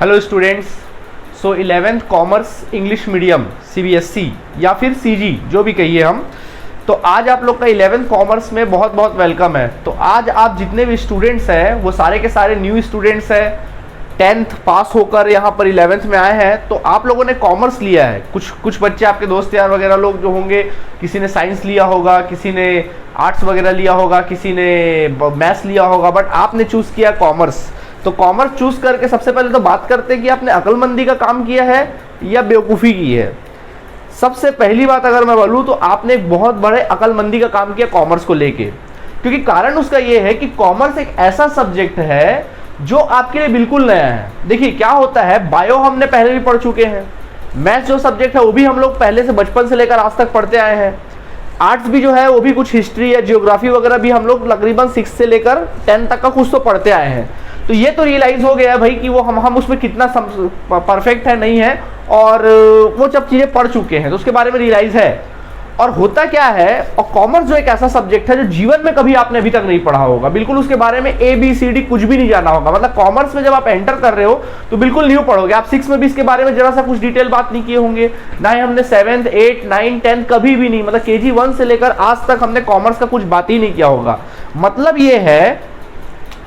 Hello students. So 11th commerce English medium CBSE या फिर CG जो भी कहिए हम, तो आज आप लोग का 11th कॉमर्स में बहुत बहुत वेलकम है। तो आज आप जितने भी स्टूडेंट्स हैं वो सारे के सारे न्यू स्टूडेंट्स हैं, 10th पास होकर यहाँ पर 11th में आए हैं। तो आप लोगों ने कॉमर्स लिया है, कुछ बच्चे आपके दोस्त यार वगैरह लोग जो होंगे, किसी ने साइंस लिया होगा, किसी ने आर्ट्स वगैरह लिया होगा, किसी ने मैथ्स लिया होगा, बट आपने चूज़ किया कॉमर्स। तो कॉमर्स चूज करके सबसे पहले तो बात करते हैं कि आपने अक्लमंदी का काम किया है या बेवकूफ़ी की है। सबसे पहली बात अगर मैं बोलूँ तो आपने एक बहुत बड़े अक्लमंदी का काम किया कॉमर्स को लेके, क्योंकि कारण उसका ये है कि कॉमर्स एक ऐसा सब्जेक्ट है जो आपके लिए बिल्कुल नया है। देखिए क्या होता है, बायो हमने पहले भी पढ़ चुके हैं, मैथ्स जो सब्जेक्ट है वो भी हम लोग पहले से बचपन से लेकर आज तक पढ़ते आए हैं, आर्ट्स भी जो है वो भी कुछ हिस्ट्री या जियोग्राफी वगैरह भी हम लोग तकरीबन 6 से लेकर 10 तक का कुछ तो पढ़ते आए हैं। तो ये तो रियलाइज हो गया भाई कि वो हम उसमें कितना परफेक्ट है नहीं है, और वो जब चीज़ें पढ़ चुके हैं तो उसके बारे में रियलाइज है। और होता क्या है, और कॉमर्स जो एक ऐसा सब्जेक्ट है जो जीवन में कभी आपने अभी तक नहीं पढ़ा होगा, बिल्कुल उसके बारे में ABCD कुछ भी नहीं जाना होगा। मतलब कॉमर्स में जब आप एंटर कर रहे हो तो बिल्कुल न्यू पढ़ोगे। आप 6 में भी इसके बारे में जरा सा कुछ डिटेल बात नहीं किए होंगे, ना ही हमने 7th 8 9 10 कभी भी नहीं, मतलब KG 1 से लेकर आज तक हमने कॉमर्स का कुछ बात ही नहीं किया होगा। मतलब ये है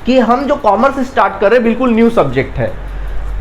कि हम जो कॉमर्स स्टार्ट कर रहे हैं बिल्कुल न्यू सब्जेक्ट है,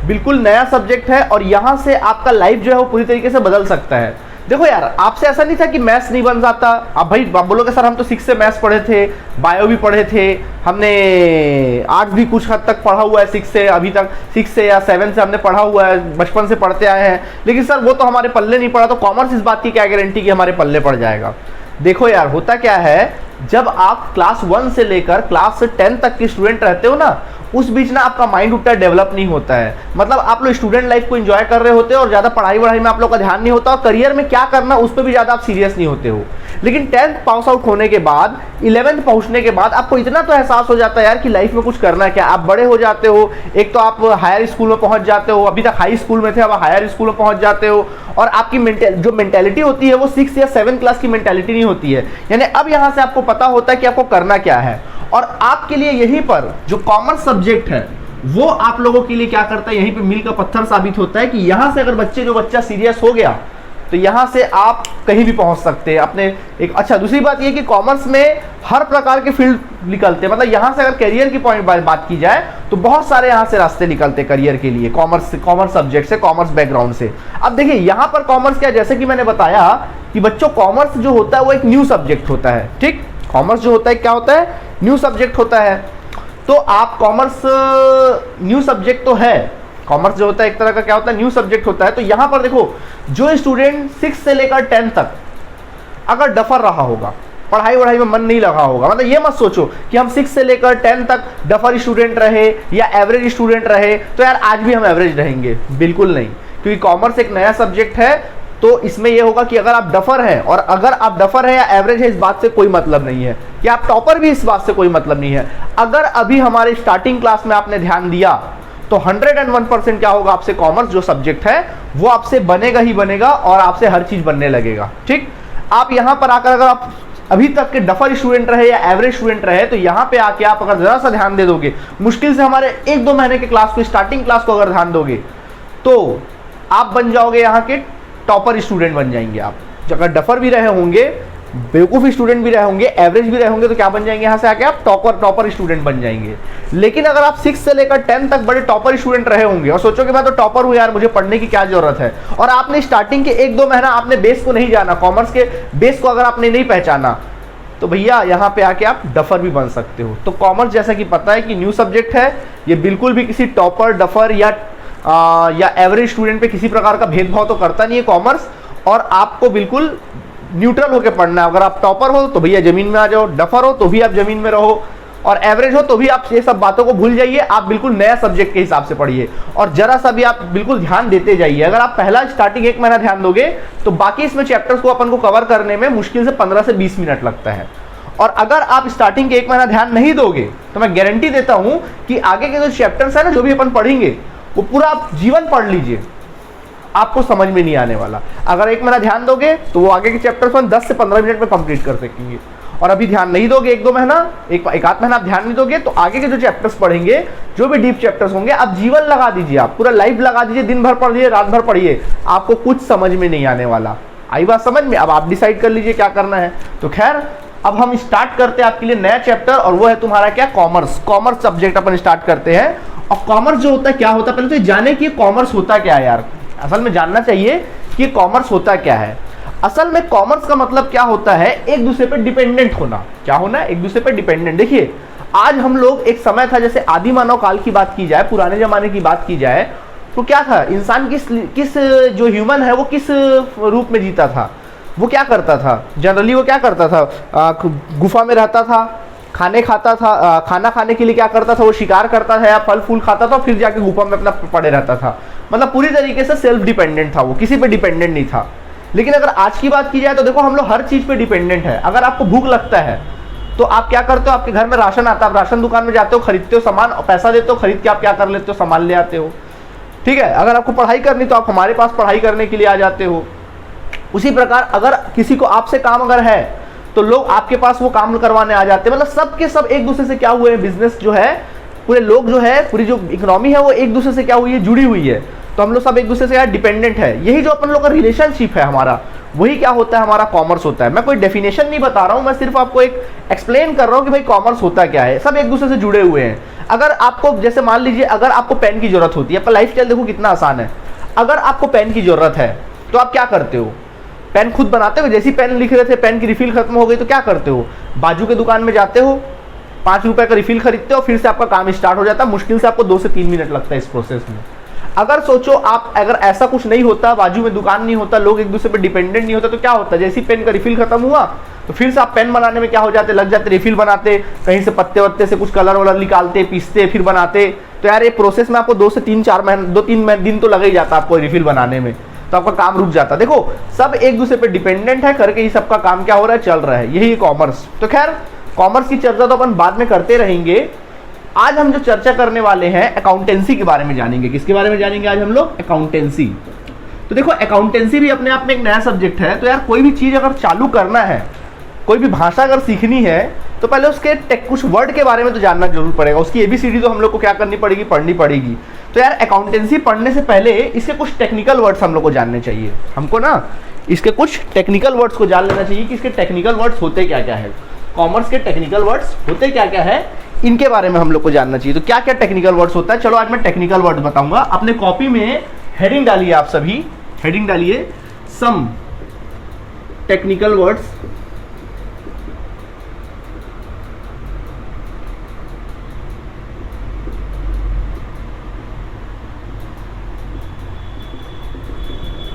बिल्कुल नया सब्जेक्ट है, और यहाँ से आपका लाइफ जो है वो पूरी तरीके से बदल सकता है। देखो यार, आपसे ऐसा नहीं था कि मैथ्स नहीं बन जाता। आप भाई बोलोगे सर हम तो 6 से मैथ्स पढ़े थे, बायो भी पढ़े थे, हमने आर्ट्स भी कुछ हद तक पढ़ा हुआ है 6 से, अभी तक 6 से या 7 से हमने पढ़ा हुआ है, बचपन से पढ़ते आए हैं, लेकिन सर वो तो हमारे पल्ले नहीं पड़ा। तो कॉमर्स इस बात की क्या गारंटी कि हमारे पल्ले पड़ जाएगा। देखो यार, होता क्या है, जब आप क्लास 1 से लेकर क्लास 10 तक के स्टूडेंट रहते हो ना, उस बीच ना आपका माइंड उतना डेवलप नहीं होता है। मतलब आप लोग स्टूडेंट लाइफ को एंजॉय कर रहे होते हो और ज़्यादा पढ़ाई वढ़ाई में आप लोग का ध्यान नहीं होता, और करियर में क्या करना उस पर भी ज़्यादा आप सीरियस नहीं होते हो। लेकिन 10th पास आउट होने के बाद 11th पहुंचने के बाद आपको इतना तो एहसास हो जाता है यार कि लाइफ में कुछ करना है क्या। आप बड़े हो जाते हो, एक तो आप हायर स्कूल में पहुंच जाते हो, अभी तक हाई स्कूल में थे, अब हायर स्कूल में पहुंच जाते हो, और आपकी जो मेंटेलिटी होती है वो 6 या 7 क्लास की मेंटेलिटी नहीं होती है। यानी अब यहाँ से आपको पता होता है कि आपको करना क्या है। और आपके लिए यहीं पर जो कॉमर्स सब्जेक्ट है वो आप लोगों के लिए क्या करता है, यहीं पे मील का पत्थर साबित होता है कि यहां से अगर बच्चा सीरियस हो गया तो यहां से आप कहीं भी पहुंच सकते हैं अपने एक। अच्छा, दूसरी बात ये कि कॉमर्स में हर प्रकार के फील्ड निकलते हैं। मतलब यहां से अगर करियर की पॉइंट बात की जाए तो बहुत सारे यहां से रास्ते निकलते हैं करियर के लिए, कॉमर्स सब्जेक्ट से, कॉमर्स बैकग्राउंड से। अब देखिए यहां पर कॉमर्स क्या, जैसे कि मैंने बताया कि बच्चों कॉमर्स जो होता है वो एक न्यू सब्जेक्ट होता है। ठीक, कॉमर्स जो होता है क्या होता है, न्यू सब्जेक्ट होता है। तो आप कॉमर्स न्यू सब्जेक्ट तो है, कॉमर्स जो होता है एक तरह का क्या होता है, न्यू सब्जेक्ट होता है। तो यहां पर देखो, जो स्टूडेंट 6 से लेकर 10 तक अगर डफर रहा होगा, पढ़ाई वढ़ाई में मन नहीं लगा होगा, मतलब ये मत सोचो कि हम 6 से लेकर 10 तक डफर स्टूडेंट रहे या एवरेज स्टूडेंट रहे तो यार आज भी हम एवरेज रहेंगे, बिल्कुल नहीं। क्योंकि कॉमर्स एक नया सब्जेक्ट है, तो इसमें यह होगा कि अगर आप डफर हैं, और अगर आप डफर है या एवरेज है इस बात से कोई मतलब नहीं है, कि आप टॉपर भी इस बात से कोई मतलब नहीं है। अगर अभी हमारे स्टार्टिंग क्लास में आपने ध्यान दिया तो 101% क्या होगा, आपसे कॉमर्स जो सब्जेक्ट है वो आपसे बनेगा ही बनेगा, और आपसे हर चीज बनने लगेगा। ठीक, आप यहां पर आकर अगर आप अभी तक के डफर स्टूडेंट रहे या एवरेज स्टूडेंट रहे तो यहां पे आके आप अगर जरा सा ध्यान दे दोगे, मुश्किल से हमारे 1-2 महीने के क्लास को, स्टार्टिंग क्लास को अगर ध्यान दोगे तो आप बन जाओगे यहाँ के टॉपर स्टूडेंट बन जाएंगे। आप अगर डफर भी रहे होंगे, बेवकूफ़ स्टूडेंट भी रहे होंगे, एवरेज भी रहे होंगे, तो क्या बन जाएंगे, यहाँ से आके आप टॉपर स्टूडेंट बन जाएंगे। लेकिन अगर आप 6 से लेकर 10 तक बड़े टॉपर स्टूडेंट रहे होंगे और सोचोगे मैं तो टॉपर हूँ यार, मुझे पढ़ने की क्या जरूरत है, और आपने स्टार्टिंग के 1-2 महीना आपने बेस को नहीं जाना, कॉमर्स के बेस को अगर आपने नहीं पहचाना, तो भैया यहाँ पे आके आप डफर भी बन सकते हो। तो कॉमर्स जैसा कि पता है कि न्यू सब्जेक्ट है, ये बिल्कुल भी किसी टॉपर, डफर या एवरेज स्टूडेंट पे किसी प्रकार का भेदभाव तो करता नहीं है कॉमर्स, और आपको बिल्कुल न्यूट्रल होकर पढ़ना है। अगर आप टॉपर हो तो भैया जमीन में आ जाओ, डफर हो तो भी आप जमीन में रहो, और एवरेज हो तो भी आप ये सब बातों को भूल जाइए, आप बिल्कुल नया सब्जेक्ट के हिसाब से पढ़िए, और जरा सा भी आप बिल्कुल ध्यान देते जाइए। अगर आप पहला स्टार्टिंग 1 महीना ध्यान दोगे तो बाकी इसमें चैप्टर्स को अपन को कवर करने में मुश्किल से 15 से 20 मिनट लगता है। और अगर आप स्टार्टिंग के 1 महीना ध्यान नहीं दोगे तो मैं गारंटी देता हूं कि आगे के जो चैप्टर्स है ना, जो भी अपन पढ़ेंगे वो पूरा आप जीवन पढ़ लीजिए, आपको समझ में नहीं आने वाला। अगर 1 महीना ध्यान दोगे तो वो आगे के चैप्टर्स 10 से 15 मिनट में कंप्लीट कर सकेंगे। और अभी ध्यान नहीं दोगे एक आध महीना आप ध्यान नहीं दोगे तो आगे के जो चैप्टर्स पढ़ेंगे, जो भी डीप चैप्टर्स होंगे, आप जीवन लगा दीजिए, आप पूरा लाइफ लगा दीजिए, दिन भर पढ़िए, रात भर पढ़िए, आपको कुछ समझ में नहीं आने वाला। आई बात समझ में? अब आप डिसाइड कर लीजिए क्या करना है। तो खैर अब हम स्टार्ट करते हैं आपके लिए नया चैप्टर, और वो है तुम्हारा क्या, कॉमर्स। कॉमर्स सब्जेक्ट अपन स्टार्ट करते हैं। और कॉमर्स जो होता है क्या होता है, पहले तो जाने कि कॉमर्स होता क्या है यार। असल में जानना चाहिए कि कॉमर्स होता क्या है। असल में कॉमर्स का मतलब क्या होता है, एक दूसरे पर डिपेंडेंट होना। क्या होना है? एक दूसरे पर डिपेंडेंट। देखिए आज हम लोग, एक समय था जैसे आदि मानव काल की बात की जाए, पुराने जमाने की बात की जाए, तो क्या था, इंसान किस जो ह्यूमन है वो किस रूप में जीता था, वो क्या करता था जनरली, वो क्या करता था, गुफा में रहता था, खाने खाता था, खाना खाने के लिए क्या करता था, वो शिकार करता था या फल फूल खाता था, फिर जाके गुफा में अपना पड़े रहता था। मतलब पूरी तरीके से सेल्फ डिपेंडेंट था, वो किसी पे डिपेंडेंट नहीं था। लेकिन अगर आज की बात की जाए तो देखो हम लोग हर चीज पे डिपेंडेंट है। अगर आपको भूख लगता है तो आप क्या करते हो, आपके घर में राशन आता है, आप राशन दुकान में जाते हो, खरीदते हो सामान, और पैसा देते हो, खरीद के आप क्या कर लेते हो, सामान ले आते हो। ठीक है, अगर आपको पढ़ाई करनी तो आप हमारे पास पढ़ाई करने के लिए आ जाते हो। उसी प्रकार अगर किसी को आपसे काम अगर है तो लोग आपके पास वो काम करवाने आ जाते हैं। मतलब सब के सब एक दूसरे से क्या हुए हैं, बिजनेस जो है, पूरे लोग जो है, पूरी जो इकोनॉमी है वो एक दूसरे से क्या हुई है, जुड़ी हुई है। तो हम लोग सब एक दूसरे से डिपेंडेंट है। यही जो अपन लोग का रिलेशनशिप है हमारा, वही क्या होता है, हमारा कॉमर्स होता है। मैं कोई डेफिनेशन नहीं बता रहा हूं, मैं सिर्फ आपको एक एक्सप्लेन कर रहा हूं कि भाई कॉमर्स होता क्या है। सब एक दूसरे से जुड़े हुए हैं। अगर आपको, जैसे मान लीजिए अगर आपको पेन की जरूरत होती है, आपका लाइफ स्टाइल देखो कितना आसान है। अगर आपको पेन की जरूरत है तो आप क्या करते हो, पेन खुद बनाते हो। जैसी पेन लिख रहे थे, पेन की रिफिल खत्म हो गई तो क्या करते हो, बाजू के दुकान में जाते हो, 5 रुपए का रिफिल खरीदते हो, फिर से आपका काम स्टार्ट हो जाता है। मुश्किल से आपको 2 से 3 मिनट लगता है इस प्रोसेस में। अगर सोचो आप, अगर ऐसा कुछ नहीं होता, बाजू में दुकान नहीं होता, लोग एक दूसरे पे डिपेंडेंट नहीं होता, तो क्या होता, जैसी पेन का रिफिल खत्म हुआ तो फिर से आप पेन बनाने में क्या हो जाते, लग जाते, रिफिल बनाते, कहीं से पत्ते वत्ते से कुछ कलर वलर निकालते, पीसते, फिर बनाते। तो यार ये प्रोसेस में आपको 2 से 3 दिन तो लग ही जाता आपको रिफिल बनाने में, तो आपका काम रुक जाता। देखो सब एक दूसरे पे डिपेंडेंट है, करके ही सबका काम क्या हो रहा है, चल रहा है। यही कॉमर्स। तो खैर कॉमर्स की चर्चा तो अपन बाद में करते रहेंगे। आज हम जो चर्चा करने वाले हैं अकाउंटेंसी के बारे में जानेंगे। किसके बारे में जानेंगे आज हम लोग, अकाउंटेंसी। तो देखो अकाउंटेंसी भी अपने आप में एक नया सब्जेक्ट है। तो यार कोई भी चीज अगर चालू करना है, कोई भी भाषा अगर सीखनी है, तो पहले उसके कुछ वर्ड के बारे में तो जानना जरूर पड़ेगा। उसकी एबीसीडी तो हम लोग को क्या करनी पड़ेगी, पढ़नी पड़ेगी। तो यार अकाउंटेंसी पढ़ने से पहले इसके कुछ टेक्निकल वर्ड्स हम लोग को जानने चाहिए। हमको ना इसके कुछ टेक्निकल वर्ड्स को जान लेना चाहिए कि इसके टेक्निकल वर्ड्स होते क्या क्या है, कॉमर्स के टेक्निकल वर्ड्स होते क्या क्या है, इनके बारे में हम लोग को जानना चाहिए। तो क्या क्या टेक्निकल वर्ड्स होता है, चलो आज मैं टेक्निकल वर्ड बताऊंगा। अपने कॉपी में हेडिंग डालिए, आप सभी हेडिंग डालिए, some technical words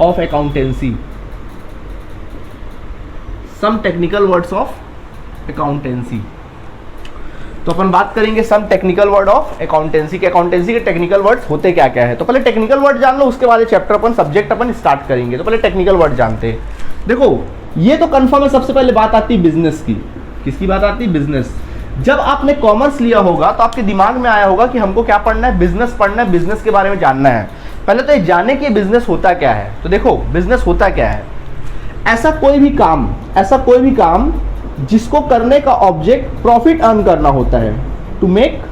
of accountancy, some technical words of accountancy. तो अपन बात करेंगे some technical word of accountancy के। अकाउंटेंसी के टेक्निकल वर्ड्स होते क्या क्या है। तो पहले टेक्निकल वर्ड जान लो, उसके बाद चैप्टर अपन सब्जेक्ट अपन स्टार्ट करेंगे। तो पहले टेक्निकल वर्ड जानते हैं। देखो ये तो कंफर्म है, सबसे पहले बात आती है बिजनेस की। किसकी बात आती है, बिजनेस। जब आपने कॉमर्स लिया होगा तो आपके दिमाग में आया होगा कि हमको क्या पढ़ना है, बिजनेस पढ़ना है, बिजनेस के बारे में जानना है। पहले तो ये जाने कि बिजनेस होता क्या है। तो देखो बिजनेस होता क्या है, ऐसा कोई भी काम जिसको करने का ऑब्जेक्ट प्रॉफिट अर्न करना होता है। टू मेक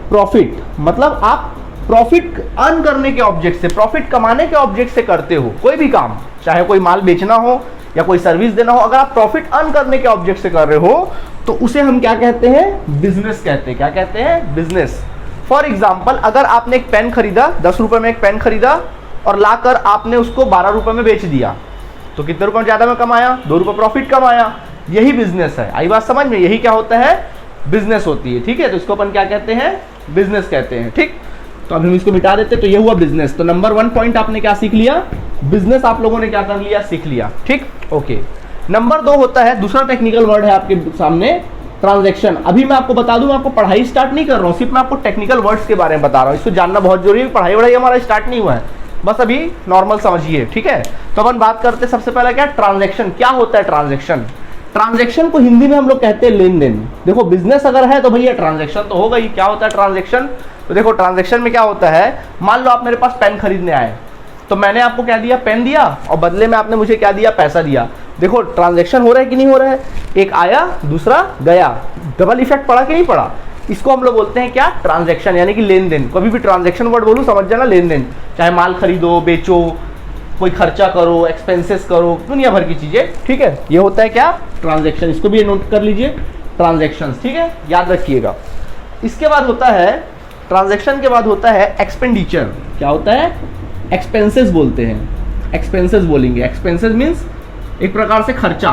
प्रॉफिट, मतलब आप प्रॉफिट अर्न करने के ऑब्जेक्ट से, प्रॉफिट कमाने के ऑब्जेक्ट से करते हो कोई भी काम, चाहे कोई माल बेचना हो या कोई सर्विस देना हो। अगर आप प्रॉफिट अर्न करने के ऑब्जेक्ट से कर रहे हो तो उसे हम क्या कहते हैं, बिजनेस कहते हैं। क्या कहते हैं, बिजनेस। फॉर एग्जाम्पल अगर आपने एक पेन खरीदा, 10 रुपए में एक पेन खरीदा और लाकर आपने उसको 12 रुपए में बेच दिया, तो कितने रुपए ज्यादा में कमाया, 2 रुपए प्रॉफिट कमाया। यही बिजनेस है। आई बात समझ में, यही क्या होता है, बिजनेस होती है। ठीक है, तो इसको अपन क्या कहते हैं, बिजनेस कहते हैं। ठीक, तो अब हम इसको मिटा देते, तो ये हुआ बिजनेस। तो नंबर 1 पॉइंट आपने क्या सीख लिया, बिजनेस आप लोगों ने क्या कर लिया, सीख लिया। ठीक, ओके। नंबर 2 होता है, दूसरा टेक्निकल वर्ड है आपके सामने, ट्रांजैक्शन। अभी मैं आपको बता दूं, मैं आपको पढ़ाई स्टार्ट नहीं कर रहा हूं, सिर्फ मैं आपको टेक्निकल वर्ड्स के बारे में बता रहा हूं। इसको जानना बहुत जरूरी है, पढ़ाई वढ़ाई हमारा स्टार्ट नहीं हुआ है, बस अभी नॉर्मल समझिए। ठीक है, तो अपन बात करते सबसे पहले क्या, ट्रांजैक्शन। क्या होता है ट्रांजैक्शन, ट्रांजैक्शन को हिंदी में हम लोग कहते हैं लेन देन। देखो बिजनेस अगर है तो भैया ट्रांजैक्शन तो होगा ही। क्या होता है ट्रांजैक्शन, तो देखो ट्रांजैक्शन में क्या होता है, मान लो आप मेरे पास पेन खरीदने आए, तो मैंने आपको क्या दिया, पेन दिया, और बदले में आपने मुझे क्या दिया, पैसा दिया। देखो ट्रांजैक्शन हो रहा है कि नहीं हो रहा है, एक आया दूसरा गया, डबल इफेक्ट पड़ा कि नहीं पड़ा, इसको हम लोग बोलते हैं क्या, ट्रांजैक्शन, यानी कि लेन देन। कभी भी ट्रांजैक्शन वर्ड बोलूं समझ जाना, लेन देन, चाहे माल खरीदो बेचो, कोई खर्चा करो, एक्सपेंसेस करो, दुनिया भर की चीजें, ठीक है, ये होता है क्या, ट्रांजैक्शन। इसको भी नोट कर लीजिए, ट्रांजैक्शन, ठीक है, याद रखिएगा। इसके बाद होता है, ट्रांजैक्शन के बाद होता है एक्सपेंडिचर। क्या होता है, एक्सपेंसेस बोलते हैं, एक्सपेंसेस बोलेंगे। एक्सपेंसेस मीन्स एक प्रकार से खर्चा,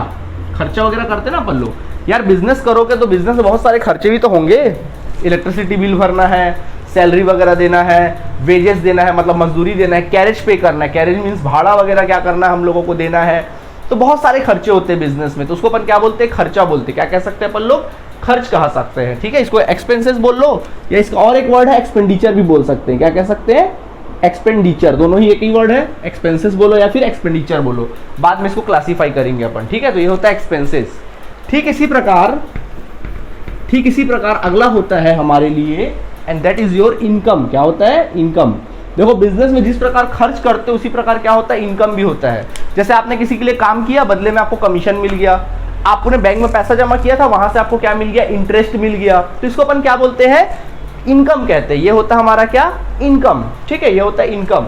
खर्चा वगैरह करते हैं ना अपन लोग। यार बिजनेस करोगे तो बिजनेस में बहुत सारे खर्चे भी तो होंगे, इलेक्ट्रिसिटी बिल भरना है, सैलरी वगैरह देना है, वेजेस देना है, मतलब मजदूरी देना है, कैरेज पे करना है, कैरेज मीन्स भाड़ा वगैरह क्या करना है हम लोगों को देना है, तो बहुत सारे खर्चे होते हैं बिजनेस में, तो उसको अपन क्या बोलते हैं, खर्चा बोलते हैं। क्या कह सकते हैं अपन लोग, खर्च कहा सकते हैं, ठीक है। इसको एक्सपेंसेस बोल लो, या इसका और एक वर्ड है एक्सपेंडिचर भी बोल सकते हैं। क्या कह सकते हैं, एक्सपेंडिचर, दोनों ही एक ही वर्ड है, एक्सपेंसेस बोलो या फिर एक्सपेंडिचर बोलो, बाद में इसको क्लासीफाई करेंगे अपन, ठीक है। तो ये होता है एक्सपेंसेस। ठीक इसी प्रकार अगला होता है हमारे लिए, and that is your income. क्या होता है, इनकम। देखो बिजनेस में जिस प्रकार खर्च करते हो उसी प्रकार क्या होता है, इनकम भी होता है। जैसे आपने किसी के लिए काम किया, बदले में आपको कमीशन मिल गया, आपने बैंक में पैसा जमा किया था, वहां से आपको क्या मिल गया, इंटरेस्ट मिल गया, तो इसको अपन क्या बोलते हैं, इनकम कहते हैं। ये होता है हमारा क्या, इनकम, ठीक है, ये होता है इनकम।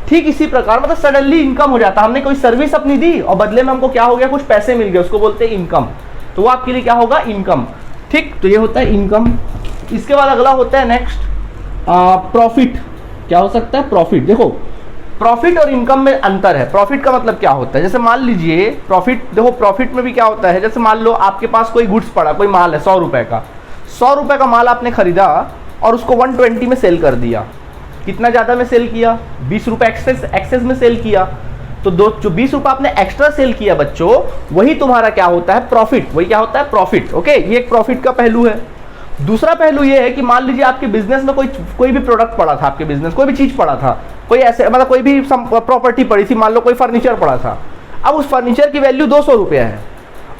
ठीक इसी प्रकार मतलब सडनली इनकम हो जाता है, हमने कोई सर्विस अपनी दी और बदले में हमको क्या हो गया, कुछ पैसे मिल गए, उसको बोलते हैं इनकम। तो वो आपके लिए क्या होगा, इनकम, ठीक। तो ये होता है इनकम। इसके बाद अगला होता है नेक्स्ट प्रॉफिट। क्या हो सकता है, प्रॉफिट। देखो प्रॉफिट और इनकम में अंतर है। प्रॉफिट का मतलब क्या होता है, जैसे मान लीजिए प्रॉफिट, देखो प्रॉफिट में भी क्या होता है, जैसे मान लो आपके पास कोई गुड्स पड़ा, कोई माल है 100 रुपए का, 100 रुपए का माल आपने खरीदा और उसको 120 में सेल कर दिया। कितना ज़्यादा में सेल किया, 20 रुपये एक्सेस में सेल किया। तो जो 20 रुपये आपने एक्स्ट्रा सेल किया बच्चों, वही तुम्हारा क्या होता है, प्रॉफिट। वही क्या होता है, प्रॉफिट। ओके, ये एक प्रॉफिट का पहलू है। दूसरा पहलू ये है कि मान लीजिए आपके बिजनेस में कोई भी प्रोडक्ट पड़ा था, आपके बिजनेस कोई भी चीज पड़ा था, कोई ऐसे मतलब कोई भी प्रॉपर्टी पड़ी थी, मान लो कोई फर्नीचर पड़ा था। अब उस फर्नीचर की वैल्यू 200 रुपये है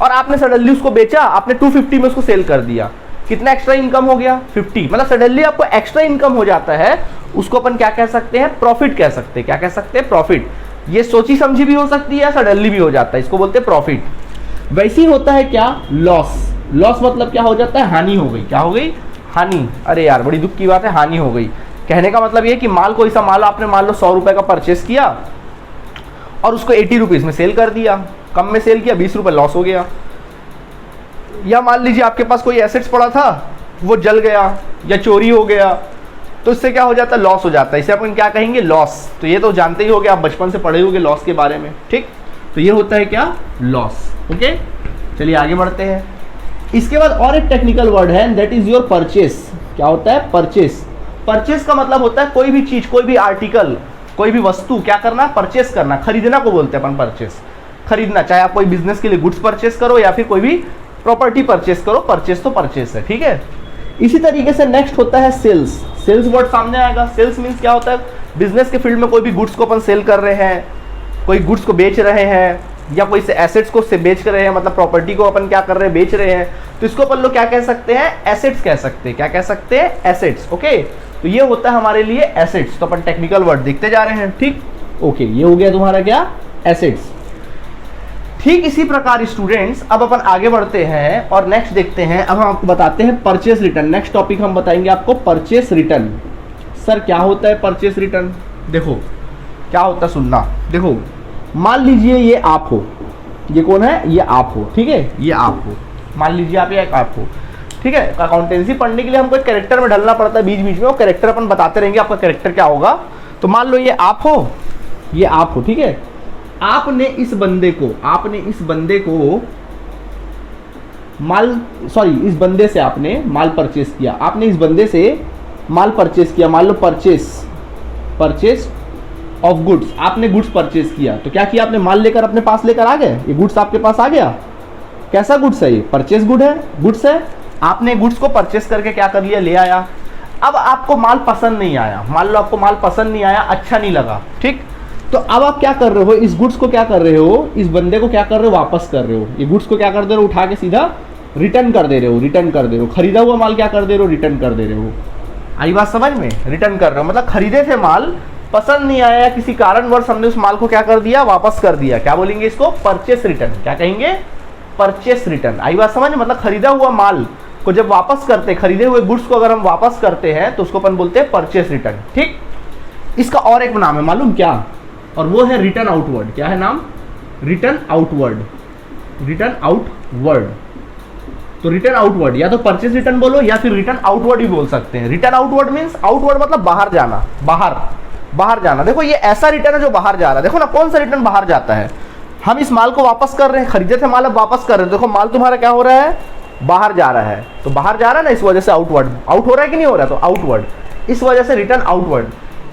और आपने सडनली उसको बेचा, आपने 250 में उसको सेल कर दिया। कितना एक्स्ट्रा इनकम हो गया, 50। मतलब सडनली आपको एक्स्ट्रा इनकम हो जाता है, उसको अपन क्या कह सकते हैं, प्रॉफिट कह सकते हैं। क्या कह सकते हैं, प्रॉफिट। ये सोची समझी भी हो सकती है, सडनली भी हो जाता है, इसको बोलते हैं प्रॉफिट। वैसे ही होता है क्या, लॉस। लॉस मतलब क्या हो जाता है, हानि हो गई। क्या हो गई, हानि। अरे यार बड़ी दुख की बात है, हानि हो गई। कहने का मतलब ये कि माल, कोई सा माल आपने मान लो 100 रुपए का परचेस किया और उसको 80 रुपीज में सेल कर दिया, कम में सेल किया, 20 रुपए लॉस हो गया। या मान लीजिए आपके पास कोई एसेट्स पड़ा था, वो जल गया या चोरी हो गया, तो इससे क्या हो जाता है, लॉस हो जाता है। इसे अपन क्या कहेंगे, लॉस। तो ये तो जानते ही होगे, आप बचपन से पढ़े होगे लॉस के बारे में, ठीक। तो ये होता है क्या, लॉस। ओके, चलिए आगे बढ़ते हैं। इसके बाद और एक टेक्निकल वर्ड है, दैट इज योर परचेस। क्या होता है, परचेस। परचेस का मतलब होता है कोई भी चीज, कोई भी आर्टिकल, कोई भी वस्तु क्या करना, परचेस करना, खरीदना को बोलते हैं अपन परचेस। खरीदना, चाहे आप कोई बिजनेस के लिए गुड्स परचेस करो या फिर कोई भी प्रॉपर्टी परचेस करो, परचेस तो परचेस है, ठीक है। इसी तरीके से नेक्स्ट होता है सेल्स। सेल्स वर्ड सामने आएगा। सेल्स मीन्स क्या होता है, बिजनेस के फील्ड में कोई भी गुड्स को अपन सेल कर रहे हैं, कोई गुड्स को बेच रहे हैं, या कोई से एसेट्स को से बेच रहे हैं, मतलब प्रॉपर्टी को अपन क्या कर रहे हैं, बेच रहे हैं, तो इसको अपन लोग क्या कह सकते हैं, एसेट्स कह सकते हैं। क्या कह सकते हैं, एसेट्स। ओके, तो ये होता है हमारे लिए एसेट्स। तो अपन टेक्निकल वर्ड देखते जा रहे हैं, ठीक। ओके, ये हो गया तुम्हारा क्या, एसेट्स। ठीक इसी प्रकार स्टूडेंट्स अब अपन आगे बढ़ते हैं और नेक्स्ट देखते हैं। अब हम आपको बताते हैं परचेस रिटर्न। नेक्स्ट टॉपिक हम बताएंगे आपको परचेस रिटर्न। सर क्या होता है परचेस रिटर्न, देखो क्या होता है, सुनना। देखो मान लीजिए ये आप हो, ये कौन है, ये आप हो, ठीक है, ये आप हो। मान लीजिए आप, ये एक आप हो, ठीक है। अकाउंटेंसी पढ़ने के लिए हमको एक कैरेक्टर में ढलना पड़ता है बीच बीच में, वो कैरेक्टर अपन बताते रहेंगे आपका कैरेक्टर क्या होगा। तो मान लो ये आप हो, ये आप हो, ठीक है। आपने इस बंदे को माल, सॉरी इस बंदे से आपने माल परचेस किया। आपने इस बंदे से माल परचेस किया, मान लो परचेस ऑफ गुड्स। आपने गुड्स परचेस किया, तो क्या किया आपने, माल लेकर अपने पास लेकर आ गए, ये गुड्स आपके पास आ गया। कैसा गुड्स है ये, परचेस गुड है, गुड्स है। आपने गुड्स को परचेस करके क्या कर लिया, ले आया। अब आपको माल पसंद नहीं आया, मान लो आपको माल पसंद नहीं आया, अच्छा नहीं लगा, ठीक। तो अब आप क्या कर रहे हो, इस गुड्स को क्या कर रहे हो, इस बंदे को क्या कर रहे हो, वापस कर रहे हो। ये गुड्स को क्या कर दे रहे हो, उठा के सीधा रिटर्न कर दे रहे हो, रिटर्न कर दे रहे हो। खरीदा हुआ माल क्या कर दे रहे हो, रिटर्न कर दे रहे हो। आई बात समझ में, रिटर्न कर रहे हो मतलब खरीदे थे माल, पसंद नहीं आया या किसी कारणवश हमने उस माल को क्या कर दिया, वापस कर दिया, क्या बोलेंगे इसको, परचेस रिटर्न। क्या कहेंगे, परचेस रिटर्न। आई बात समझ, मतलब खरीदा हुआ माल को जब वापस करते, खरीदे हुए गुड्स को अगर हम वापस करते हैं तो उसको अपन बोलते हैं परचेस रिटर्न। ठीक, इसका और एक नाम है मालूम क्या, और वो है रिटर्न आउटवर्ड। क्या है नाम, रिटर्न आउटवर्ड, रिटर्न आउटवर्ड। तो रिटर्न आउटवर्ड या तो परचेस रिटर्न बोलो या फिर रिटर्न आउटवर्ड भी बोल सकते हैं। रिटर्न आउटवर्ड मींस, आउटवर्ड मतलब बाहर जाना, बाहर जाना। देखो ये ऐसा रिटर्न है जो बाहर जा रहा है। देखो ना कौन सा रिटर्न बाहर जाता है, हम इस माल को वापस कर रहे हैं, खरीदे थे माल अब वापस कर रहे हैं, देखो माल तुम्हारा क्या हो रहा है, बाहर जा रहा है। तो बाहर जा रहा है ना, इस वजह से आउटवर्ड, आउट हो रहा है कि नहीं हो रहा है, तो आउटवर्ड, इस वजह से रिटर्न आउटवर्ड।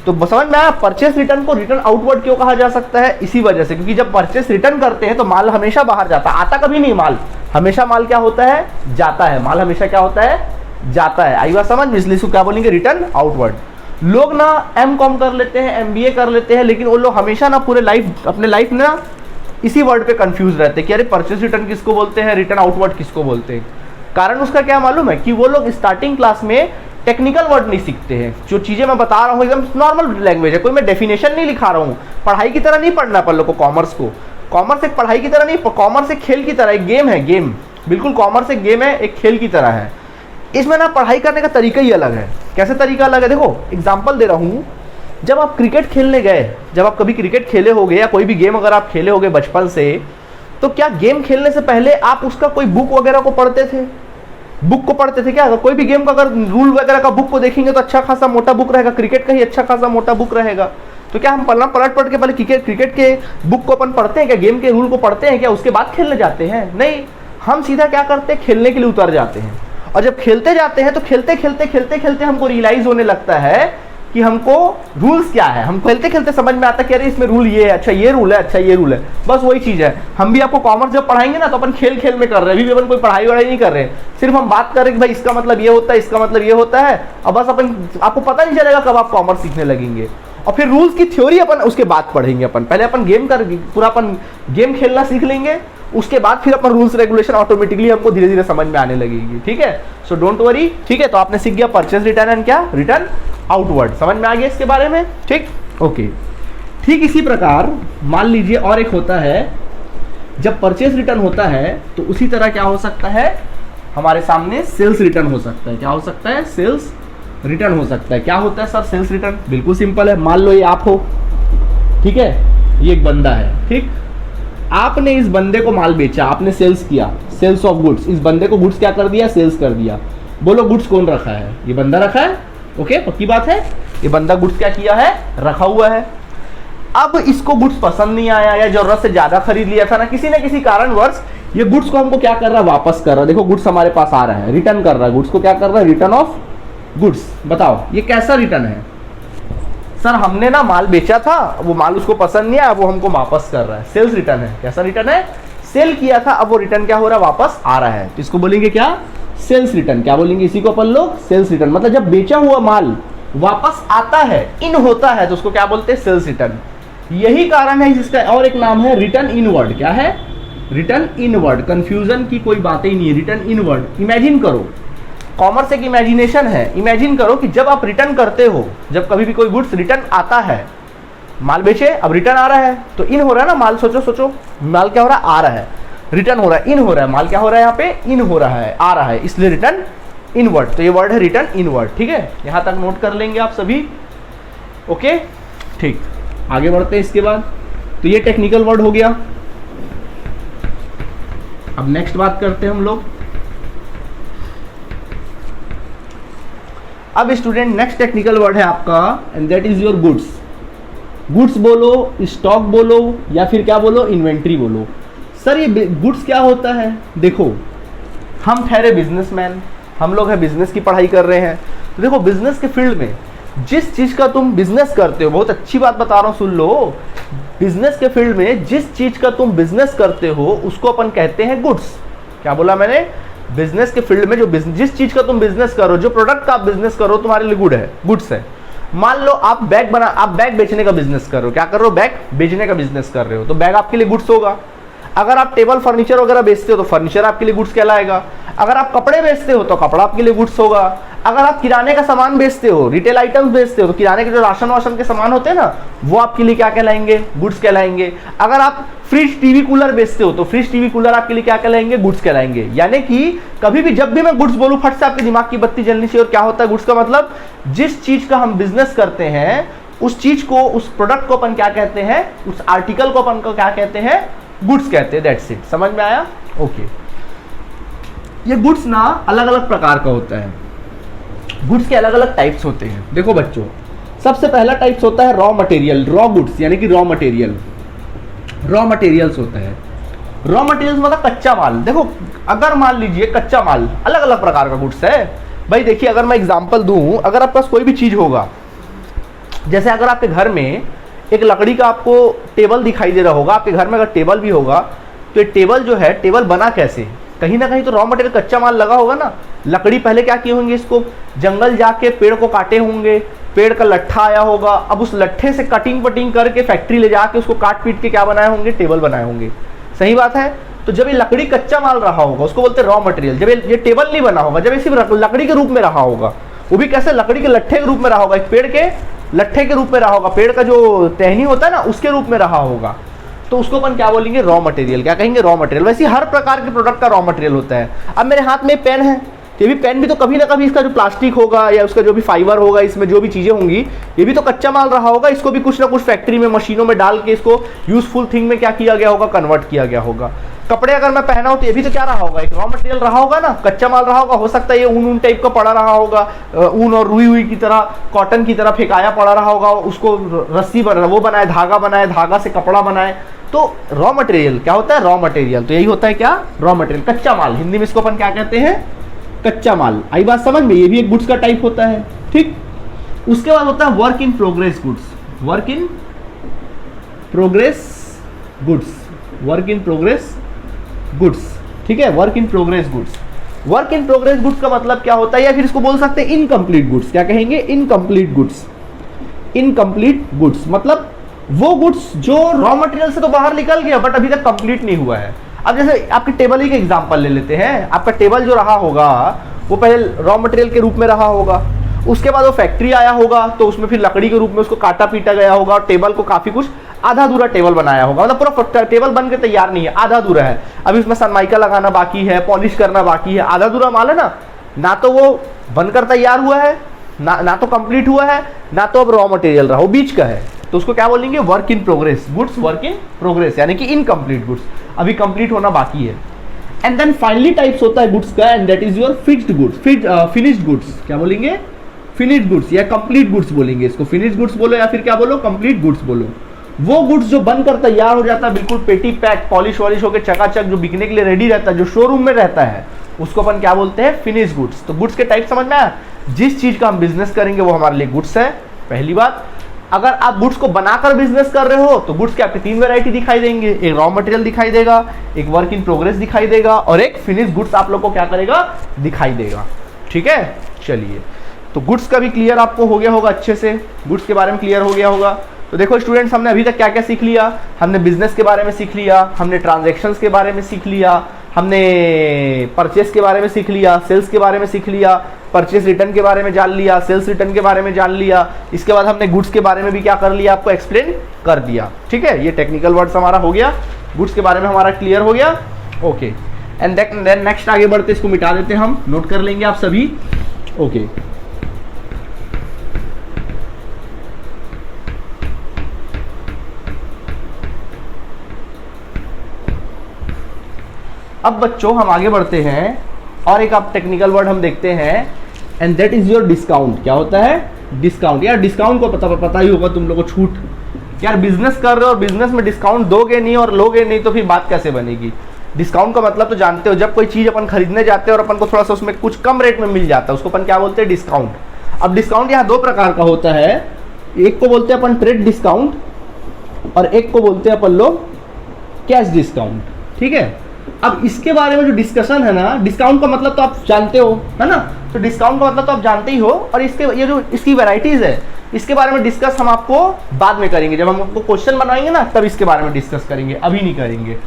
तो समझ में आया, परचेस रिटर्न को रिटर्न आउटवर्ड क्यों कहा जा सकता है, इसी वजह से, क्योंकि जब परचेस रिटर्न करते हैं तो माल हमेशा बाहर जाता है, आता कभी नहीं माल, हमेशा माल क्या होता है, जाता है, माल हमेशा क्या होता है, जाता है। आई बात समझ में, इसलिए इसको क्या बोलेंगे, रिटर्न आउटवर्ड। लोग ना M.Com कर लेते हैं, MBA कर लेते हैं, लेकिन वो लोग हमेशा ना पूरे लाइफ, अपने लाइफ में ना इसी वर्ड पे कंफ्यूज रहते हैं कि अरे परचेस रिटर्न किसको बोलते हैं, रिटर्न आउटवर्ड किसको बोलते हैं। कारण उसका क्या मालूम है, कि वो लोग स्टार्टिंग क्लास में टेक्निकल वर्ड नहीं सीखते हैं। जो चीजें मैं बता रहा हूँ एकदम नॉर्मल लैंग्वेज है, कोई मैं डेफिनेशन नहीं लिखा रहा हूँ, पढ़ाई की तरह नहीं पढ़ना अपन लोग को कॉमर्स को। कॉमर्स एक पढ़ाई की तरह नहीं, कॉमर्स एक खेल की तरह, एक गेम है, गेम, बिल्कुल कॉमर्स एक गेम है, एक खेल की तरह है। इसमें ना पढ़ाई करने का तरीका ही अलग है। कैसे तरीका अलग है, देखो एग्जाम्पल दे रहा हूँ। जब आप क्रिकेट खेलने गए, जब आप कभी क्रिकेट खेले होगे या कोई भी गेम अगर आप खेले होगे बचपन से, तो क्या गेम खेलने से पहले आप उसका कोई बुक वगैरह को पढ़ते थे, बुक को पढ़ते थे क्या? अगर कोई भी गेम का अगर रूल वगैरह का बुक को देखेंगे तो अच्छा खासा मोटा बुक रहेगा, क्रिकेट का ही अच्छा खासा मोटा बुक रहेगा। तो क्या हम पलट के पहले क्रिकेट के बुक को अपन पढ़ते हैं क्या, गेम के रूल को पढ़ते हैं क्या, उसके बाद खेलने जाते हैं? नहीं, हम सीधा क्या करते हैं, खेलने के लिए उतर जाते हैं। और जब खेलते जाते हैं तो खेलते खेलते हमको रियलाइज होने लगता है कि हमको रूल्स क्या है। हम खेलते खेलते समझ में आता है कि अरे इसमें रूल ये है, अच्छा ये रूल है, अच्छा ये रूल है। बस वही चीज़ है। हम भी आपको कॉमर्स जब पढ़ाएंगे ना तो अपन खेल खेल में कर रहे हैं, अभी भी अपन कोई पढ़ाई वढ़ाई नहीं कर रहे हैं, सिर्फ हम बात कर रहे हैं कि भाई इसका मतलब ये होता है, इसका मतलब ये होता है, और बस अपन, आपको पता नहीं चलेगा कब आप कॉमर्स सीखने लगेंगे। और फिर रूल्स की थ्योरी अपन उसके बाद पढ़ेंगे। अपन पहले अपन गेम कर पूरा अपन गेम खेलना सीख लेंगे, उसके बाद फिर अपन रूल्स रेगुलेशन ऑटोमेटिकली हमको धीरे धीरे समझ में आने लगेगी। ठीक है, सो डोंट वरी। ठीक है, तो आपने सीख गया परचेज रिटर्न एंड क्या, रिटर्न आउटवर्ड। समझ में आ गया इसके बारे में? ठीक, ओके। ठीक इसी प्रकार मान लीजिए और एक होता है, जब परचेज रिटर्न होता है तो उसी तरह क्या हो सकता है, हमारे सामने सेल्स रिटर्न हो सकता है। क्या हो सकता है? सेल्स रिटर्न हो सकता है। क्या होता है सर सेल्स रिटर्न? बिल्कुल सिंपल है। मान लो ये आप हो, ठीक है, ये एक बंदा है, ठीक, आपने इस बंदे को माल बेचा, आपने सेल्स किया, सेल्स ऑफ गुड्स, इस बंदे को गुड्स क्या कर दिया, सेल्स कर दिया। बोलो गुड्स कौन रखा है? ये बंदा रखा है। ओके, पक्की बात है, ये बंदा गुड्स क्या किया है, रखा हुआ है। अब इसको गुड्स पसंद नहीं आया या जरूरत से ज्यादा खरीद लिया था ना किसी कारणवश, ये गुड्स को हमको क्या कर रहा है, वापस कर रहा है। देखो गुड्स हमारे पास आ रहा है, रिटर्न कर रहा है, गुड्स को क्या कर रहा है, रिटर्न ऑफ गुड्स। बताओ ये कैसा रिटर्न है? सर हमने ना माल बेचा था, वो माल उसको पसंद नहीं आया, वो हमको वापस कर रहा है, सेल्स रिटर्न है। कैसा रिटर्न है? सेल किया था, अब वो रिटर्न क्या हो रहा है, वापस आ रहा है, तो इसको बोलेंगे क्या, सेल्स रिटर्न। क्या बोलेंगे इसी को अपन लोग, सेल्स रिटर्न। मतलब जब बेचा हुआ माल वापस आता है, इन होता है, तो उसको क्या बोलते हैं, सेल्स रिटर्न। यही कारण है जिसका और एक नाम है रिटर्न इनवर्ड। क्या है? Return inward. कंफ्यूजन की कोई बात ही नहीं है, रिटर्न इनवर्ड। इमेजिन करो, कॉमर्स एक इमेजिनेशन है। इमेजिन करो कि जब आप रिटर्न करते हो, जब कभी भी कोई गुड्स रिटर्न आता है, माल बेचे अब रिटर्न आ रहा है, तो इन हो रहा है ना माल। सोचो माल क्या हो रहा है, आ रहा है, रिटर्न हो रहा है, इन हो रहा है, माल क्या हो रहा है, यहाँ पे इन हो रहा है, आ रहा है, इसलिए रिटर्न इनवर्ड। तो ये वर्ड है रिटर्न इनवर्ड। ठीक है, यहां तक नोट कर लेंगे आप सभी। ओके, ठीक, आगे बढ़ते हैं इसके बाद। तो ये टेक्निकल वर्ड हो गया। अब नेक्स्ट बात करते हैं हम लोग। अब स्टूडेंट नेक्स्ट टेक्निकल वर्ड है आपका, and that is your goods. Goods बोलो, स्टॉक बोलो, या फिर क्या बोलो, इन्वेंट्री बोलो। सर ये गुड्स क्या होता है? देखो हम ठहरे बिजनेसमैन, हम लोग है बिजनेस की पढ़ाई कर रहे हैं। तो देखो बिजनेस के फील्ड में जिस चीज का तुम बिजनेस करते हो, बहुत अच्छी बात बता रहा हूं, सुन लो। बिजनेस के फील्ड में जिस चीज का तुम बिजनेस करते हो उसको अपन कहते हैं गुड्स। क्या बोला मैंने? बिजनेस के फील्ड में जो जिस चीज का तुम बिजनेस करो, जो प्रोडक्ट का आप बिजनेस करो, तुम्हारे लिए गुड है, गुड्स है। मान लो आप बैग बेचने का बिजनेस कर रहे हो। क्या कर रहे हो? बैग बेचने का बिजनेस कर रहे हो, तो बैग आपके लिए गुड्स होगा। अगर आप टेबल फर्नीचर वगैरह बेचते हो तो फर्नीचर आपके लिए गुड्स कहलाएगा। अगर आप कपड़े बेचते हो तो कपड़ा आपके लिए गुड्स होगा। अगर आप किराने का सामान बेचते हो, रिटेल आइटम्स बेचते हो, तो किराने के जो राशन वाशन के सामान होते हैं ना, वो आपके लिए क्या कहलाएंगे? गुड्स कहलाएंगे। अगर आप फ्रिज टीवी कूलर बेचते हो तो फ्रिज टीवी कूलर आपके लिए क्या कहलाएंगे? गुड्स कहलाएंगे। यानी कि कभी भी जब भी मैं गुड्स बोलूं, फट से आपके दिमाग की बत्ती जलनी चाहिए। और क्या होता है गुड्स का मतलब? जिस चीज का हम बिजनेस करते हैं उस चीज को, उस प्रोडक्ट को अपन क्या कहते हैं? उस आर्टिकल को अपन को क्या कहते हैं? गुड्स कहते हैं। That's it. समझ में आया? ओके। ये गुड्स ना अलग अलग प्रकार का होता है। गुड्स के अलग अलग टाइप्स होते हैं। देखो बच्चों, सबसे पहला टाइप्स होता है रॉ मटेरियल, रॉ गुड्स, यानी कि रॉ मटेरियल, रॉ मटेरियल्स होता है। रॉ मटेरियल्स मतलब कच्चा माल। देखो, अगर मान लीजिए कच्चा माल, अलग अलग प्रकार का गुड्स है भाई। देखिए, अगर मैं एग्जांपल दूं, अगर आपके पास कोई भी चीज होगा, जैसे अगर आपके घर में एक लकड़ी का आपको टेबल दिखाई दे रहा होगा, आपके घर में अगर टेबल भी होगा, तो ये टेबल जो है, टेबल बना कैसे? कहीं ना कहीं तो रॉ मटेरियल कच्चा माल लगा होगा ना। लकड़ी पहले क्या किए होंगे? इसको जंगल जाके पेड़ को काटे होंगे, पेड़ का लट्ठा आया होगा, अब उस लट्ठे से कटिंग पटिंग करके फैक्ट्री ले जाके उसको काट पीट के क्या बनाए होंगे? टेबल बनाए होंगे। सही बात है। तो जब ये लकड़ी कच्चा माल रहा होगा उसको बोलते हैं रॉ मटेरियल। जब ये टेबल नहीं बना होगा, जब ये सिर्फ लकड़ी के रूप में रहा होगा, वो भी कैसे? लकड़ी के लट्ठे के रूप में रहा होगा, एक पेड़ के लट्ठे के रूप में रहा होगा, पेड़ का जो टहनी होता है ना उसके रूप में रहा होगा, तो उसको अपन क्या बोलेंगे? Raw material. क्या कहेंगे? Raw material. वैसे हर प्रकार के प्रोडक्ट का रॉ मटेरियल होता है। अब मेरे हाथ में पेन है, ये भी पेन भी तो कभी ना कभी इसका जो प्लास्टिक होगा या उसका जो भी फाइबर होगा, इसमें जो भी चीजें होंगी, ये भी तो कच्चा माल रहा होगा। इसको भी कुछ ना कुछ फैक्ट्री में, मशीनों में डाल के इसको यूजफुल थिंग में क्या किया गया होगा? कन्वर्ट किया गया होगा। कपड़े अगर मैं पहना हूं तो ये भी तो क्या रहा होगा? एक रॉ मटेरियल रहा होगा ना, कच्चा माल रहा होगा। हो सकता है ये ऊन टाइप का पड़ा रहा होगा, ऊन और रुई हुई की तरह, कॉटन की तरह फेंकाया पड़ा रहा होगा, उसको रस्सी बना, वो बनाए, धागा बनाए, धागा से कपड़ा बनाए। तो रॉ मटेरियल क्या होता है? Raw material. तो यही होता है क्या? रॉ मटेरियल, कच्चा माल। हिंदी में इसको अपन क्या कहते हैं? कच्चा माल। आई बात समझ में? ये भी एक गुड्स का टाइप होता है। ठीक। उसके बाद होता है work in progress goods. Work in progress goods, work in progress goods. ठीक है, work in progress goods. Work in progress goods का मतलब क्या होता है? या फिर इसको बोल सकते हैं इनकम्प्लीट गुड्स। क्या कहेंगे? Incomplete goods. इनकम्प्लीट गुड्स मतलब वो गुड्स जो रॉ मटेरियल से तो बाहर निकल गया बट अभी तक कंप्लीट नहीं हुआ है। अब जैसे आपके टेबल ही के एग्जांपल ले लेते हैं। आपका टेबल जो रहा होगा वो पहले रॉ मटेरियल के रूप में रहा होगा, उसके बाद वो फैक्ट्री आया होगा तो उसमें फिर लकड़ी के रूप में उसको काटा पीटा गया होगा और टेबल को काफी कुछ आधा अधूरा टेबल बनाया होगा। मतलब पूरा टेबल बन के तैयार नहीं है, आधा अधूरा है। अभी उसमें सनमाइका लगाना बाकी है, पॉलिश करना बाकी है, आधा अधूरा माल है ना तो वो बनकर तैयार हुआ है, ना तो कंप्लीट हुआ है, ना तो अब रॉ मटेरियल रहा, वो बीच का है। तो उसको क्या बोलेंगे? Work in progress goods. Work in progress यानी कि इनकम्प्लीट गुड्स, अभी कंप्लीट होना बाकी है। एंड देन फाइनली टाइप्स होता है गुड्स का, and that is your fixed goods, finished goods. क्या बोलेंगे? फिनिश्ड गुड्स या कंप्लीट गुड्स बोलेंगे इसको। फिनिश्ड गुड्स बोलो या फिर क्या बोलो? कंप्लीट गुड्स बोलो। वो गुड्स जो बनकर तैयार हो जाता है, बिल्कुल पेटी पैक, पॉलिश वॉलिश होकर चकाचक, जो बिकने के लिए रेडी रहता है, जो शोरूम में रहता है, उसको अपन क्या बोलते हैं? Finish goods. तो गुड्स के टाइप समझ में आया? जिस चीज का हम बिजनेस करेंगे वो हमारे लिए गुड्स है, पहली बात। अगर आप गुड्स को बनाकर बिजनेस कर रहे हो तो गुड्स के आपके तीन वैरायटी दिखाई देंगे, एक रॉ मटेरियल दिखाई देगा, एक वर्क इन प्रोग्रेस दिखाई देगा और एक फिनिश गुड्स आप लोग को क्या करेगा? दिखाई देगा। ठीक है, चलिए। तो गुड्स का भी क्लियर आपको हो गया होगा, अच्छे से गुड्स के बारे में क्लियर हो गया होगा। तो देखो स्टूडेंट्स, हमने अभी तक क्या क्या सीख लिया? हमने बिजनेस के बारे में सीख लिया, हमने ट्रांजैक्शंस के बारे में सीख लिया, हमने परचेस के बारे में सीख लिया, सेल्स के बारे में सीख लिया, परचेस रिटर्न के बारे में जान लिया, सेल्स रिटर्न के बारे में जान लिया। इसके बाद हमने गुड्स के बारे में भी क्या कर लिया? आपको एक्सप्लेन कर दिया। ठीक है, ये टेक्निकल वर्ड्स हमारा हो गया, गुड्स के बारे में हमारा क्लियर हो गया। ओके, एंड देन नेक्स्ट आगे बढ़ते, इसको मिटा देते हैं, हम नोट कर लेंगे आप सभी। ओके, अब बच्चों हम आगे बढ़ते हैं और एक आप टेक्निकल वर्ड हम देखते हैं, and that is your discount. क्या होता है? डिस्काउंट। यार डिस्काउंट को पता ही होगा तुम लोगों को, छूट। यार बिजनेस कर रहे हो और बिजनेस में डिस्काउंट दोगे नहीं और लोगे नहीं तो फिर बात कैसे बनेगी? डिस्काउंट का मतलब तो जानते हो, जब कोई चीज अपन खरीदने जाते हैं और अपन को थोड़ा सा उसमें कुछ कम रेट में मिल जाता है, उसको अपन क्या बोलते हैं? डिस्काउंट। अब डिस्काउंट यहाँ दो प्रकार का होता है, एक को बोलते हैं अपन ट्रेड डिस्काउंट और एक को बोलते हैं अपन लोग कैश डिस्काउंट। ठीक है, अब इसके बारे में जो डिस्कशन है ना, डिस्काउंट का मतलब तो आप जानते हो, है ना? तो डिस्काउंट का मतलब तो आप जानते ही हो, और इसके ये जो इसकी वैरायटीज है इसके बारे में डिस्कस हम आपको बाद में करेंगे, जब हम आपको क्वेश्चन बनाएंगे ना तब इसके बारे में डिस्कस करेंगे, अभी नहीं करेंगे।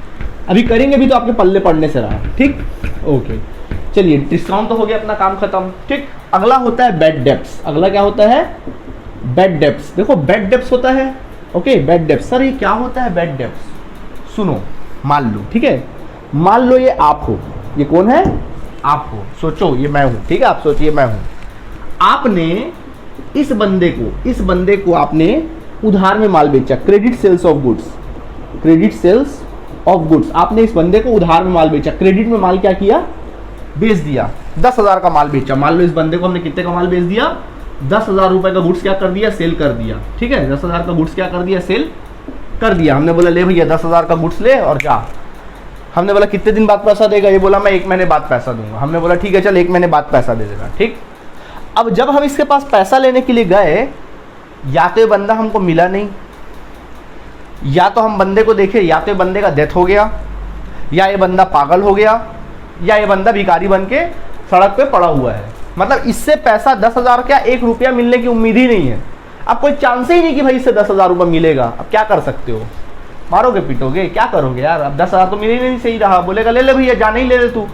अभी करेंगे भी तो आपके पल्ले पड़ने से रहा। ठीक, ओके, चलिए डिस्काउंट तो हो गया, अपना काम खत्म। ठीक, अगला होता है बैड डेब्ट्स। अगला क्या होता है? Bad debts. देखो बैड डेब्ट्स होता है, ओके बैड डेब्ट्स। सर ये क्या होता है बैड डेब्ट्स? सुनो, मान लो, ठीक है, मान लो ये आप हो, ये कौन है? आप हो। सोचो ये मैं हूं, ठीक है, आप सोचिए मैं हूं। आपने इस बंदे को आपने उधार में माल बेचा, credit sales of goods, credit sales of goods. आपने इस बंदे को उधार में माल बेचा, क्रेडिट में माल क्या किया? बेच दिया। 10,000 का माल बेचा। मान लो इस बंदे को हमने कितने का माल बेच दिया? 10,000 रुपए का गुड्स क्या कर दिया? सेल कर दिया। ठीक है, 10,000 का गुड्स क्या कर दिया? सेल कर दिया। हमने बोला ले भैया 10,000 का गुड्स ले और जा। हमने बोला कितने दिन बाद पैसा देगा? ये बोला मैं 1 महीने बाद पैसा दूंगा। हमने बोला ठीक है चल 1 महीने बाद पैसा दे देना। ठीक, अब जब हम इसके पास पैसा लेने के लिए गए, या तो ये बंदा हमको मिला नहीं, या तो हम बंदे को देखे, या तो ये बंदे का डेथ हो गया, या ये बंदा पागल हो गया, या ये बंदा भिखारी बन के सड़क पे पड़ा हुआ है। मतलब इससे पैसा 10,000 क्या 1 रुपया मिलने की उम्मीद ही नहीं है। अब कोई चांस ही नहीं कि भाई इससे 10,000 रुपये मिलेगा। अब क्या कर सकते हो? मारोगे पीटोगे, क्या करोगे यार? अब 10,000 तो मिल ही नहीं, सही रहा, बोलेगा ले ले भैया जाने ही ले ले तू,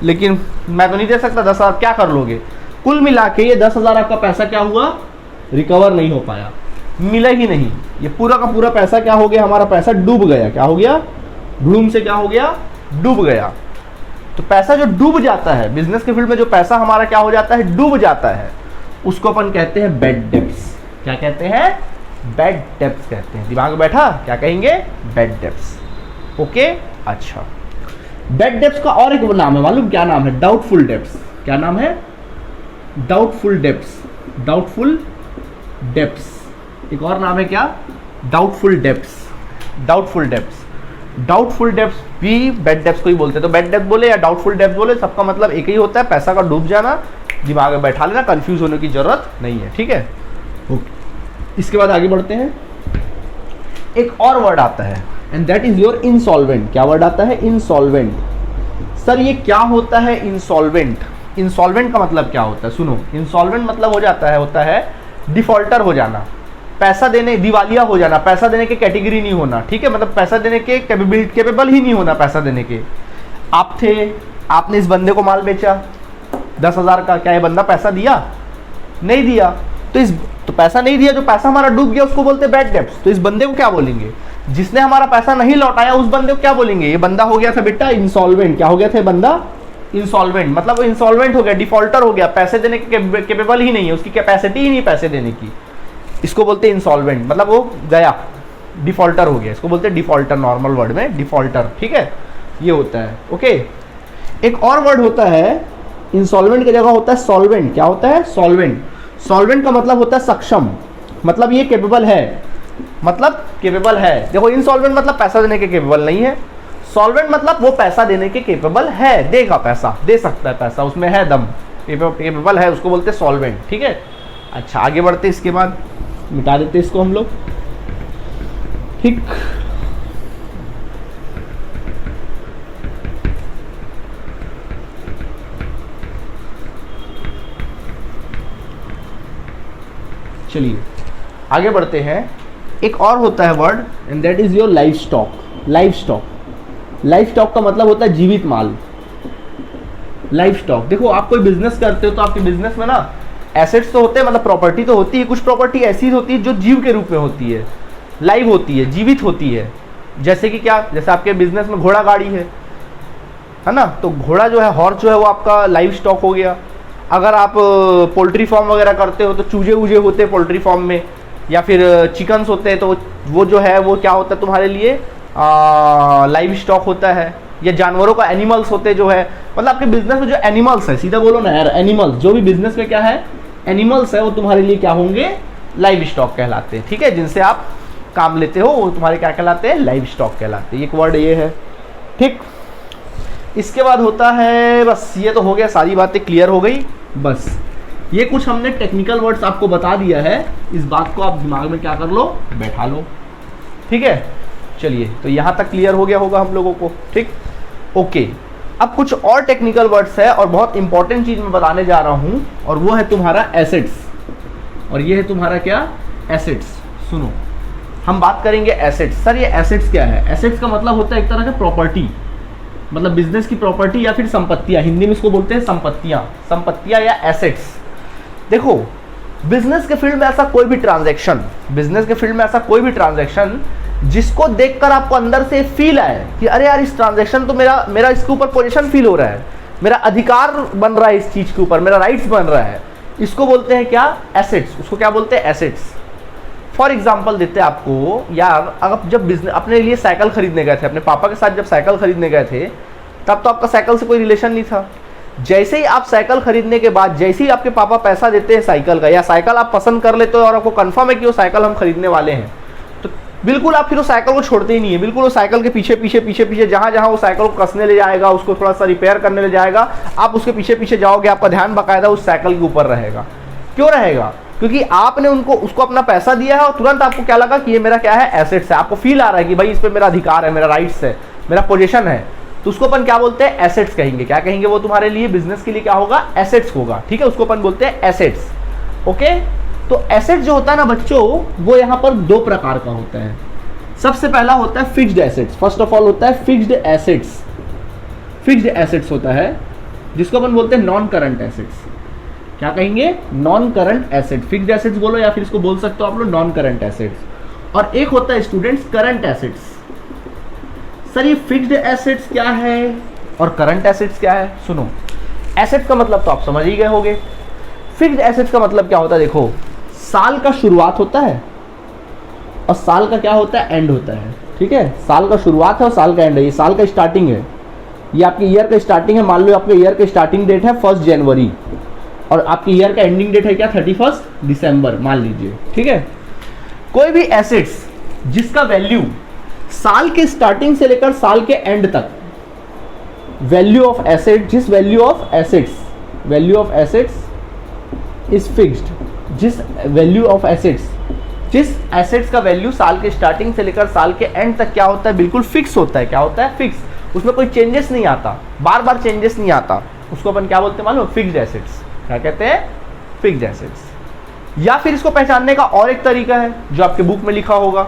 लेकिन मैं तो नहीं दे सकता 10,000, क्या कर लोगे? कुल मिला के ये 10,000 आपका पैसा क्या हुआ? रिकवर नहीं हो पाया, मिला ही नहीं। ये पूरा का पूरा पैसा क्या हो गया? हमारा पैसा डूब गया। क्या हो गया? धूम से क्या हो गया? डूब गया। तो पैसा जो डूब जाता है, बिजनेस के फील्ड में जो पैसा हमारा क्या हो जाता है? डूब जाता है, उसको अपन कहते हैं बैड डेब्ट्स। क्या कहते हैं? बैड डेब्ट्स कहते हैं। दिमाग में बैठा? क्या कहेंगे? Bad debts. ओके, अच्छा। बैड डेब्ट्स का और एक नाम है, मालूम क्या नाम है? Doubtful debts. क्या नाम है? Doubtful debts. डाउटफुल डेब्ट्स एक और नाम है। क्या? Doubtful debts. Doubtful debts. Doubtful debts भी बैड डेब्ट्स को ही बोलते हैं। तो बैड डेब्ट बोले या डाउटफुल डेब्ट बोले, सबका मतलब एक ही होता है, पैसा का डूब जाना। दिमाग में बैठा लेना, कंफ्यूज होने की जरूरत नहीं है। ठीक है, ओके। इसके बाद आगे बढ़ते हैं। एक और वर्ड आता है and that is your insolvent. क्या वर्ड आता है? इंसॉल्वेंट। सर ये क्या होता है इंसॉल्वेंट? इंसॉल्वेंट का मतलब क्या होता है? सुनो, इंसॉल्वेंट मतलब होता है डिफॉल्टर हो जाना, पैसा देने, दिवालिया हो जाना, पैसा देने के कैटेगरी नहीं होना। ठीक है, मतलब पैसा देने के कैपेबल ही नहीं होना पैसा देने के। आप थे, आपने इस बंदे को माल बेचा 10,000 का, क्या ये बंदा पैसा दिया? नहीं दिया। तो पैसा नहीं दिया, जो पैसा हमारा डूब गया उसको बोलते हैं बैड डेब्ट्स। तो इस बंदे को क्या बोलेंगे? जिसने हमारा पैसा नहीं लौटाया उस बंदे को क्या बोलेंगे? ये बंदा हो गया था बेटा इंसॉल्वेंट। क्या हो गया था ये बंदा? इंसॉल्वेंट। मतलब वो इंसॉल्वेंट हो गया, डिफॉल्टर हो गया, पैसे देने के कैपेबल ही नहीं है, उसकी कैपेसिटी ही नहीं पैसे देने की। इसको बोलते हैं इंसॉल्वेंट, मतलब वो गया, डिफॉल्टर हो गया। इसको बोलते हैं डिफॉल्टर, नॉर्मल वर्ड में डिफॉल्टर। ठीक है, ये होता है। ओके, एक और वर्ड होता है इंसॉल्वेंट की जगह होता है सॉल्वेंट। क्या होता है? सॉल्वेंट। सॉल्वेंट का मतलब होता है सक्षम, मतलब ये कैपेबल है, मतलब कैपेबल है। देखो इंसॉल्वेंट मतलब पैसा देने के कैपेबल नहीं है, सॉल्वेंट मतलब वो पैसा देने के कैपेबल है, देगा पैसा, दे सकता है पैसा, उसमें है दम, कैपेबल है, उसको बोलते हैं सॉल्वेंट। ठीक है, अच्छा आगे बढ़ते, इसके बाद मिटा देते इसको हम लोग। ठीक, चलिए आगे बढ़ते हैं। एक और होता है word and that is your life stock. Life stock, life stock का मतलब होता है जीवित माल। लाइफ स्टॉक, देखो आप कोई बिजनेस करते हो तो आपके बिजनेस में ना एसेट्स तो होते हैं, मतलब प्रॉपर्टी तो होती है, कुछ प्रॉपर्टी ऐसी होती है जो जीव के रूप में होती है, लाइव होती है, जीवित होती है। जैसे कि क्या? जैसे आपके बिजनेस में घोड़ा गाड़ी है ना, तो घोड़ा जो है, हॉर्स जो है वो आपका लाइव स्टॉक हो गया। अगर आप पोल्ट्री फार्म वगैरह करते हो तो चूजे वूजे होते हैं पोल्ट्री फार्म में, या फिर चिकन्स होते हैं, तो वो जो है वो क्या होता है तुम्हारे लिए? लाइव स्टॉक होता है। या जानवरों का एनिमल्स होते जो है, मतलब आपके बिजनेस में जो एनिमल्स है, सीधा बोलो ना यार, एनिमल्स, जो भी बिजनेस में क्या है एनिमल्स है, वो तुम्हारे लिए क्या होंगे? लाइव स्टॉक कहलाते हैं। ठीक है, जिनसे आप काम लेते हो वो तुम्हारे क्या कहलाते हैं? लाइव स्टॉक कहलाते हैं। एक वर्ड ये है। ठीक, इसके बाद होता है, बस ये तो हो गया, सारी बातें क्लियर हो गई। बस ये कुछ हमने टेक्निकल वर्ड्स आपको बता दिया है, इस बात को आप दिमाग में क्या कर लो? बैठा लो। ठीक है, चलिए तो यहाँ तक क्लियर हो गया होगा हम लोगों को। ठीक, ओके। अब कुछ और टेक्निकल वर्ड्स है और बहुत इंपॉर्टेंट चीज मैं बताने जा रहा हूँ, और वो है तुम्हारा एसेट्स, और ये है तुम्हारा क्या? एसेट्स। सुनो, हम बात करेंगे एसेट्स। सर ये एसेट्स क्या है? एसेट्स का मतलब होता है एक तरह का प्रॉपर्टी, मतलब बिजनेस की प्रॉपर्टी या फिर संपत्तियां, हिंदी में इसको बोलते हैं संपत्तियां या एसेट्स। देखो बिजनेस के फील्ड में ऐसा कोई भी ट्रांजैक्शन जिसको देखकर आपको अंदर से फील आए कि अरे यार इस ट्रांजैक्शन तो मेरा इसके ऊपर पोजीशन फील हो रहा है, मेरा अधिकार बन रहा है इस चीज के ऊपर, मेरा राइट्स बन रहा है, इसको बोलते हैं क्या? एसेट्स। उसको क्या बोलते हैं? एसेट्स। फॉर एग्जाम्पल देते हैं आपको, यार आप जब बिजनेस अपने लिए साइकिल खरीदने गए थे, अपने पापा के साथ जब साइकिल खरीदने गए थे, तब तो आपका साइकिल से कोई रिलेशन नहीं था। जैसे ही आप साइकिल खरीदने के बाद, जैसे ही आपके पापा पैसा देते हैं साइकिल का, या साइकिल आप पसंद कर लेते हो और आपको कंफर्म है कि वो साइकिल हम खरीदने वाले हैं, तो बिल्कुल आप फिर उस साइकिल को छोड़ते ही नहीं है। बिल्कुल उस साइकिल के पीछे जहां वो साइकिल को कसने ले जाएगा, उसको थोड़ा सा रिपेयर करने ले जाएगा, आप उसके पीछे जाओगे, आपका ध्यान बाकायदा उस साइकिल के ऊपर रहेगा। क्यों रहेगा? क्योंकि आपने उसको अपना पैसा दिया है और तुरंत आपको क्या लगा कि ये मेरा क्या है? एसेट्स है। आपको फील आ रहा है कि भाई इस पे मेरा अधिकार है, मेरा राइट्स है, मेरा पोजीशन है, तो उसको अपन क्या बोलते हैं? एसेट्स कहेंगे। क्या कहेंगे? वो तुम्हारे लिए बिजनेस के लिए क्या होगा? एसेट्स होगा। ठीक है, उसको अपन बोलते हैं एसेट्स। ओके, तो एसेट जो होता है ना बच्चों, वो यहाँ पर दो प्रकार का होता है। सबसे पहला होता है fixed assets. First of all होता है फिक्स्ड एसेट्स। फिक्स्ड एसेट्स होता है जिसको अपन बोलते हैं नॉन करंट एसेट्स। क्या कहेंगे? Non current asset. Fixed assets बोलो या फिर इसको बोल सकते हो आप लोग नॉन करंट एसेट्स। और एक होता है स्टूडेंट्स करंट एसेट्स। सर ये फिक्स्ड एसेट्स क्या है और करंट एसेट्स क्या है? सुनो, एसेट्स का मतलब तो आप समझ ही गए होंगे। फिक्स्ड एसेट्स का मतलब क्या होता है? देखो, साल का शुरुआत होता है और साल का क्या होता है? एंड होता है। ठीक है, साल का शुरुआत है और साल का एंड है। ये साल का स्टार्टिंग है, ये आपके ईयर का स्टार्टिंग है। मान लो आपके ईयर का स्टार्टिंग डेट है 1 जनवरी और आपकी ईयर का एंडिंग डेट है क्या? 31 दिसंबर मान लीजिए। ठीक है, कोई भी एसेट्स जिसका वैल्यू साल के स्टार्टिंग से लेकर साल के एंड तक, वैल्यू ऑफ एसेट, जिस value of assets is fixed, जिस वैल्यू ऑफ एसेट्स, जिस एसेट्स का वैल्यू साल के स्टार्टिंग से लेकर साल के एंड तक क्या होता है? बिल्कुल फिक्स होता है। क्या होता है? फिक्स। उसमें कोई चेंजेस नहीं आता, बार बार चेंजेस नहीं आता, उसको अपन क्या बोलते हैं मालूम? Fixed assets. क्या कहते हैं? Fixed assets. या फिर इसको पहचानने का और एक तरीका है जो आपके बुक में लिखा होगा,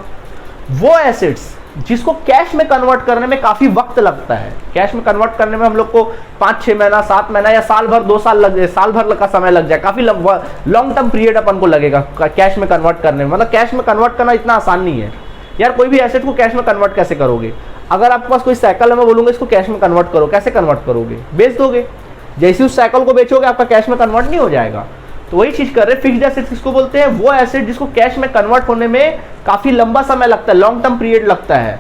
वो एसेट्स जिसको कैश में कन्वर्ट करने में काफी वक्त लगता है। कैश में कन्वर्ट करने में हम लोग को 5-6 महीना, 7 महीना या साल भर, 2 साल लग जाए, साल भर का समय लग जाए, काफी लॉन्ग टर्म पीरियड अपन को लगेगा कैश में कन्वर्ट करने में। मतलब कैश में कन्वर्ट करना इतना आसान नहीं है यार। कोई भी एसेट को कैश में कन्वर्ट कैसे करोगे? अगर आपके पास कोई साइकिल है, मैं बोलूंगा इसको कैश में कन्वर्ट करो, कैसे कन्वर्ट करोगे? बेच दोगे। जैसे उस साइकिल को बेचोगे आपका कैश में कन्वर्ट नहीं हो जाएगा। तो वही चीज कर रहे हैं। फिक्स्ड एसेट किसको बोलते हैं? वो एसेट जिसको कैश में कन्वर्ट होने में काफी लंबा समय लगता है, लॉन्ग टर्म पीरियड लगता है।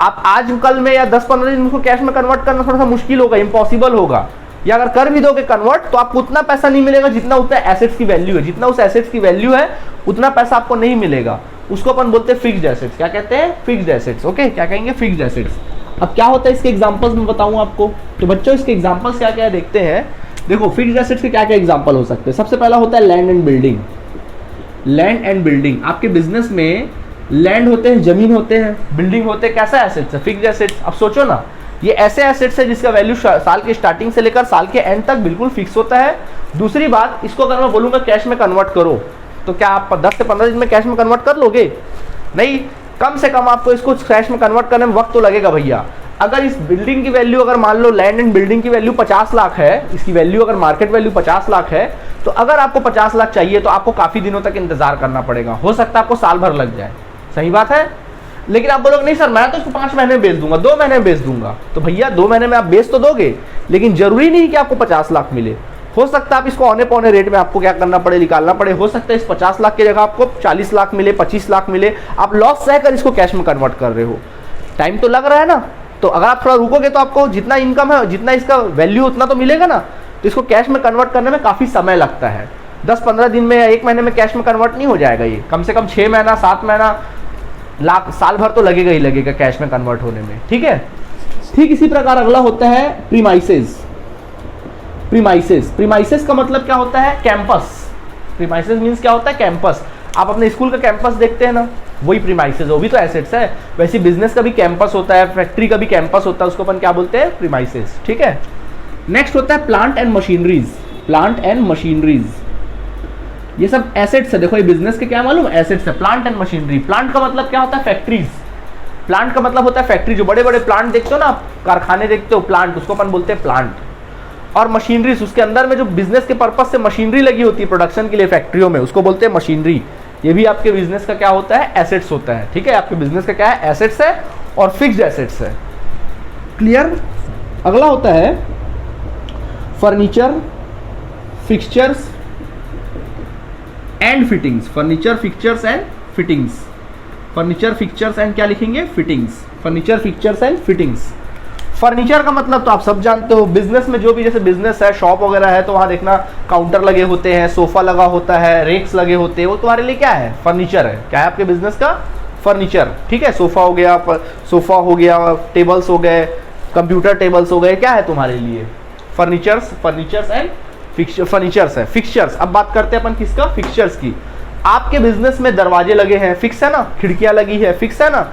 आप आज कल में या 10-15 दिन को कैश में कन्वर्ट करना थोड़ा सा मुश्किल होगा, इम्पॉसिबल होगा। या अगर कर भी दोगे कन्वर्ट तो आपको उतना पैसा नहीं मिलेगा जितना उतना एसेट्स की वैल्यू है। जितना उस एसेट्स की वैल्यू है उतना पैसा आपको नहीं मिलेगा। उसको अपन बोलते हैं फिक्स्ड एसेट्स। क्या कहते हैं? Fixed assets. ओके, क्या कहेंगे? Fixed assets. अब क्या होता है इसके एग्जांपल्स में बताऊं आपको। तो बच्चों इसके एग्जांपल्स क्या क्या है देखते हैं। देखो फिक्स्ड एसेट्स के क्या क्या एग्जांपल हो सकते हैं। सबसे पहला होता है land and building. Land and building, आपके बिजनेस में लैंड होते हैं, जमीन होते हैं, बिल्डिंग होते हैं, कैसा एसेट्स है? Fixed assets. अब सोचो ना, ये ऐसे एसेट्स है जिसका वैल्यू साल के स्टार्टिंग से लेकर साल के एंड तक बिल्कुल फिक्स होता है। दूसरी बात, इसको अगर मैं बोलूंगा कैश में कन्वर्ट करो, तो क्या आप 10 से 15 दिन में कैश में कन्वर्ट कर लोगे? नहीं, कम से कम आपको इसको कैश में कन्वर्ट करने में वक्त तो लगेगा भैया। अगर इस बिल्डिंग की वैल्यू, अगर मान लो लैंड एंड बिल्डिंग की वैल्यू 50 लाख है, इसकी वैल्यू अगर मार्केट वैल्यू 50 लाख है, तो अगर आपको 50 लाख चाहिए तो आपको काफी दिनों तक इंतजार करना पड़ेगा। हो सकता है आपको साल भर लग जाए। सही बात है। लेकिन आप बोलोगे नहीं सर मैं तो इसको 5 महीने में बेच दूंगा, 2 महीने में बेच दूंगा। तो भैया 2 महीने में आप बेच तो दोगे, लेकिन जरूरी नहीं कि आपको 50 लाख मिले। हो सकता है आप इसको औने पौने रेट में आपको क्या करना पड़े, निकालना पड़े। हो सकता है इस 50 लाख की जगह आपको 40 लाख मिले, 25 लाख मिले। आप लॉस सहकर इसको कैश में कन्वर्ट कर रहे हो। टाइम तो लग रहा है ना। तो अगर आप थोड़ा रुकोगे तो आपको जितना इनकम है, जितना इसका वैल्यू उतना तो मिलेगा ना। तो इसको कैश में कन्वर्ट करने में काफी समय लगता है। 10-15 दिन में या 1 महीने में कैश में कन्वर्ट नहीं हो जाएगा। ये कम से कम 6 महीना, 7 महीना, लाख, साल भर तो लगेगा ही लगेगा कैश में कन्वर्ट होने में। ठीक है। ठीक इसी प्रकार अगला होता है प्रीमाइसेस। प्रीमाइसेस का मतलब क्या होता है? कैंपस। प्रीमाइसेस मींस क्या होता है? कैंपस। आप अपने स्कूल का कैंपस देखते हैं ना, वही प्रीमाइसेस, वो भी तो एसेट्स है। वैसे बिजनेस का भी कैंपस होता है, फैक्ट्री का भी कैंपस होता है, उसको अपन क्या बोलते हैं? प्रीमाइसेस। ठीक है। नेक्स्ट होता है plant and machineries. Plant and machineries, ये सब एसेट्स है। देखो ये बिजनेस के क्या मालूम? एसेट्स है। Plant and machinery. प्लांट का मतलब क्या होता है? फैक्ट्रीज। प्लांट का मतलब होता है फैक्ट्री, जो बड़े बड़े प्लांट देखते हो ना आप, कारखाने देखते हो, प्लांट, उसको अपन बोलते हैं प्लांट। और मशीनरी, उसके अंदर में जो बिजनेस के पर्पज से मशीनरी लगी होती है प्रोडक्शन के लिए फैक्ट्रियों में, उसको बोलते हैं मशीनरी। ये भी आपके बिजनेस का क्या होता है, एसेट्स होता है। ठीक है, आपके बिजनेस का क्या है, एसेट्स है और फिक्स्ड एसेट्स है। क्लियर। अगला होता है furniture, fixtures and fittings. Furniture, fixtures and fittings. Furniture, fixtures and क्या लिखेंगे, fittings. Furniture, fixtures and fittings. Furniture का मतलब तो आप सब जानते हो, बिजनेस में जो भी, जैसे बिजनेस है, शॉप वगैरह है, तो वहाँ देखना काउंटर लगे होते हैं, सोफा लगा होता है, रेक्स लगे होते हैं, वो तुम्हारे लिए क्या है, फर्नीचर है। क्या है आपके बिजनेस का, फर्नीचर। ठीक है, सोफा हो गया, सोफा हो गया, टेबल्स हो गए, कंप्यूटर टेबल्स हो गए, क्या है तुम्हारे लिए, furnitures. Furnitures and fixture, furnitures है। फिक्सचर्स, अब बात करते हैं अपन किसका, फिक्सचर्स की। आपके बिजनेस में दरवाजे लगे हैं, फिक्स है ना, खिड़कियां लगी है, फिक्स है ना,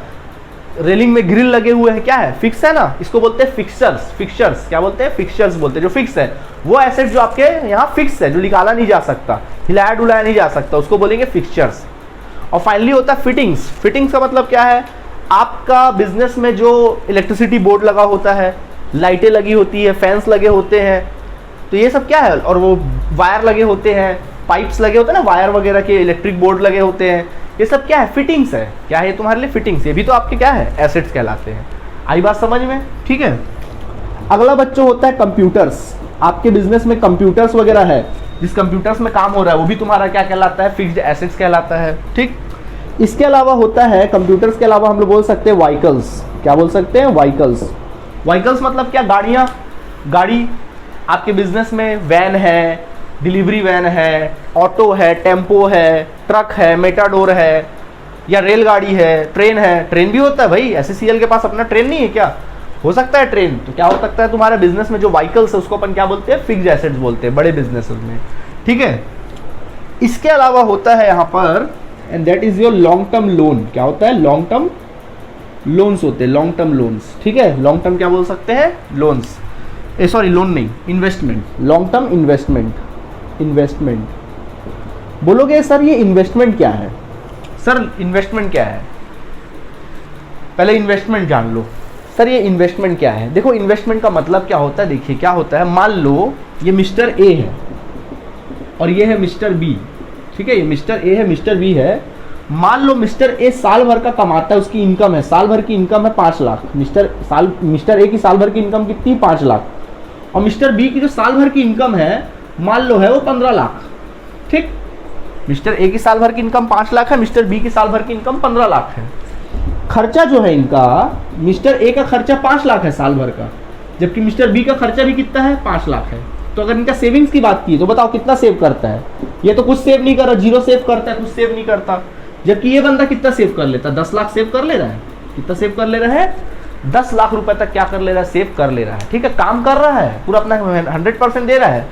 रेलिंग में ग्रिल लगे हुए हैं, क्या है, फिक्स है ना, इसको बोलते हैं फिक्सचर्स। फिक्सचर्स क्या बोलते हैं, फिक्सचर्स बोलते हैं, जो फिक्स है, वो एसेट जो आपके यहाँ फिक्स है, जो निकाला नहीं जा सकता, हिलाया डुलाया नहीं जा सकता, उसको बोलेंगे फिक्सचर्स। और फाइनली होता है फिटिंग्स। फिटिंग्स का मतलब क्या है, आपका बिजनेस में जो इलेक्ट्रिसिटी बोर्ड लगा होता है, लाइटें लगी होती है, फैंस लगे होते हैं, तो ये सब क्या है, और वो वायर लगे होते हैं, पाइप्स लगे होते हैं ना, वायर वगैरह के, इलेक्ट्रिक बोर्ड लगे होते हैं, ये सब क्या है, फिटिंग्स है। क्या है ये तुम्हारे लिए, फिटिंग्स। ये भी तो आपके क्या है, एसेट्स कहलाते हैं। आई बात समझ में। ठीक है, अगला बच्चों होता है कंप्यूटर्स। आपके बिजनेस में कंप्यूटर्स वगैरह है, जिस कंप्यूटर्स में काम हो रहा है वो भी तुम्हारा क्या कहलाता है, फिक्स्ड एसेट्स कहलाता है। ठीक, इसके अलावा होता है, कंप्यूटर्स के अलावा हम लोग बोल सकते हैं व्हीकल्स। क्या बोल सकते हैं, व्हीकल्स। व्हीकल्स मतलब क्या, गाड़ियाँ, गाड़ी। आपके बिजनेस में वैन है, डिलीवरी वैन है, ऑटो है, टेम्पो है, ट्रक है, मेटाडोर है, या रेलगाड़ी है, ट्रेन है। ट्रेन भी होता है भाई, एससीएल के पास अपना ट्रेन नहीं है क्या, हो सकता है ट्रेन। तो क्या हो सकता है तुम्हारे बिजनेस में जो व्हीकल्स है उसको अपन क्या बोलते हैं, फिक्स्ड एसेट्स बोलते हैं, बड़े बिजनेस में। ठीक है, इसके अलावा होता है यहाँ पर, and that is your long term loan. क्या होता है, लॉन्ग टर्म लोन्स होते हैं, लॉन्ग टर्म लोन्स। ठीक है, लॉन्ग टर्म क्या बोल सकते हैं, लोन्स, सॉरी लोन नहीं, investment, long term investment. Investment बोलोगे सर ये इन्वेस्टमेंट क्या है, सर इन्वेस्टमेंट क्या है, पहले इन्वेस्टमेंट जान लो। सर ये इन्वेस्टमेंट क्या है, देखो इन्वेस्टमेंट का मतलब क्या होता है, देखिए क्या होता है, मान लो ये मिस्टर ए है और ये है मिस्टर बी। ठीक है, ये मिस्टर ए है, मिस्टर बी है। मान लो मिस्टर ए साल भर का कमाता है, उसकी इनकम है, साल भर की इनकम है 5 लाख। मिस्टर ए की साल भर की इनकम कितनी, 5 लाख। और मिस्टर बी की जो साल भर की इनकम है मान लो है वो 15 लाख। ठीक, मिस्टर ए की साल भर की इनकम 5 लाख है, मिस्टर बी की साल भर की इनकम 15 लाख है। खर्चा जो है इनका, मिस्टर ए का खर्चा 5 लाख है साल भर का, जबकि मिस्टर बी का खर्चा भी कितना है, 5 लाख है। तो अगर इनका सेविंग्स की बात की तो बताओ कितना सेव करता है, ये तो कुछ सेव नहीं कर रहा, 0 सेव करता है, कुछ सेव नहीं करता। जबकि ये बंदा कितना सेव कर लेता है, 10 लाख सेव कर ले रहा है। कितना सेव कर ले रहा है, 10 लाख रुपए तक क्या कर ले रहा है, सेव कर ले रहा है। ठीक है, काम कर रहा है, पूरा अपना 100% दे रहा है,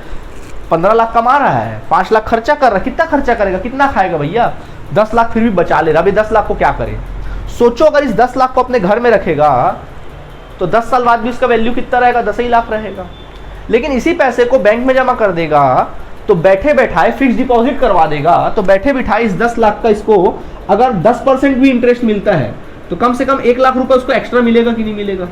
15 लाख कमा रहा है, 5 लाख खर्चा कर रहा है। कितना खर्चा करेगा, कितना खाएगा भैया, 10 लाख फिर भी बचा ले रहा। अभी 10 लाख को क्या करे, सोचो अगर इस 10 लाख को अपने घर में रखेगा तो 10 साल बाद भी उसका वैल्यू कितना रहेगा, 10 ही लाख रहेगा। लेकिन इसी पैसे को बैंक में जमा कर देगा तो बैठे बैठाए फिक्स डिपॉजिट करवा देगा, तो बैठे बिठाए इस 10 लाख का इसको अगर 10% भी इंटरेस्ट मिलता है तो कम से कम 1 लाख रुपए उसको एक्स्ट्रा मिलेगा कि नहीं मिलेगा,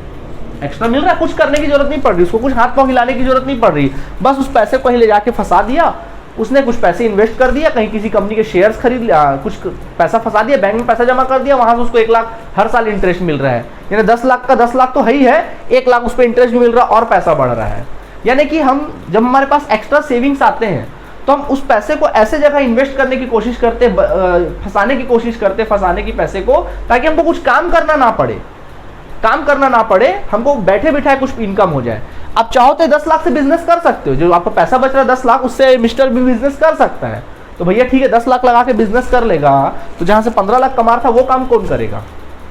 एक्स्ट्रा मिल रहा है। कुछ करने की जरूरत नहीं पड़ रही उसको, कुछ हाथ पांव हिलाने की जरूरत नहीं पड़ रही, बस उस पैसे को कहीं ले जाके फंसा दिया, उसने कुछ पैसे इन्वेस्ट कर दिया, कहीं किसी कंपनी के शेयर्स खरीद लिया, कुछ पैसा फंसा दिया, बैंक में पैसा जमा कर दिया, वहां से उसको 1 लाख हर साल इंटरेस्ट मिल रहा है। यानी 10 लाख का 10 लाख तो है ही है, 1 लाख उस पर इंटरेस्ट भी मिल रहा है और पैसा बढ़ रहा है। यानी कि हम जब हमारे पास एक्स्ट्रा सेविंग्स आते हैं तो हम उस पैसे को ऐसे जगह इन्वेस्ट करने की कोशिश करते, फंसाने की कोशिश करते, फंसाने की पैसे को, ताकि हमको कुछ काम करना ना पड़े, काम करना ना पड़े, हमको बैठे बिठाए कुछ इनकम हो जाए। आप चाहो तो 10 लाख से बिजनेस कर सकते हो, जो आपका पैसा बच रहा है 10 लाख, उससे मिस्टर भी बिजनेस कर सकता है। तो भैया ठीक है 10 लाख लगा के बिजनेस कर लेगा, तो जहां से 15 लाख कमा रहा था वो काम कौन करेगा?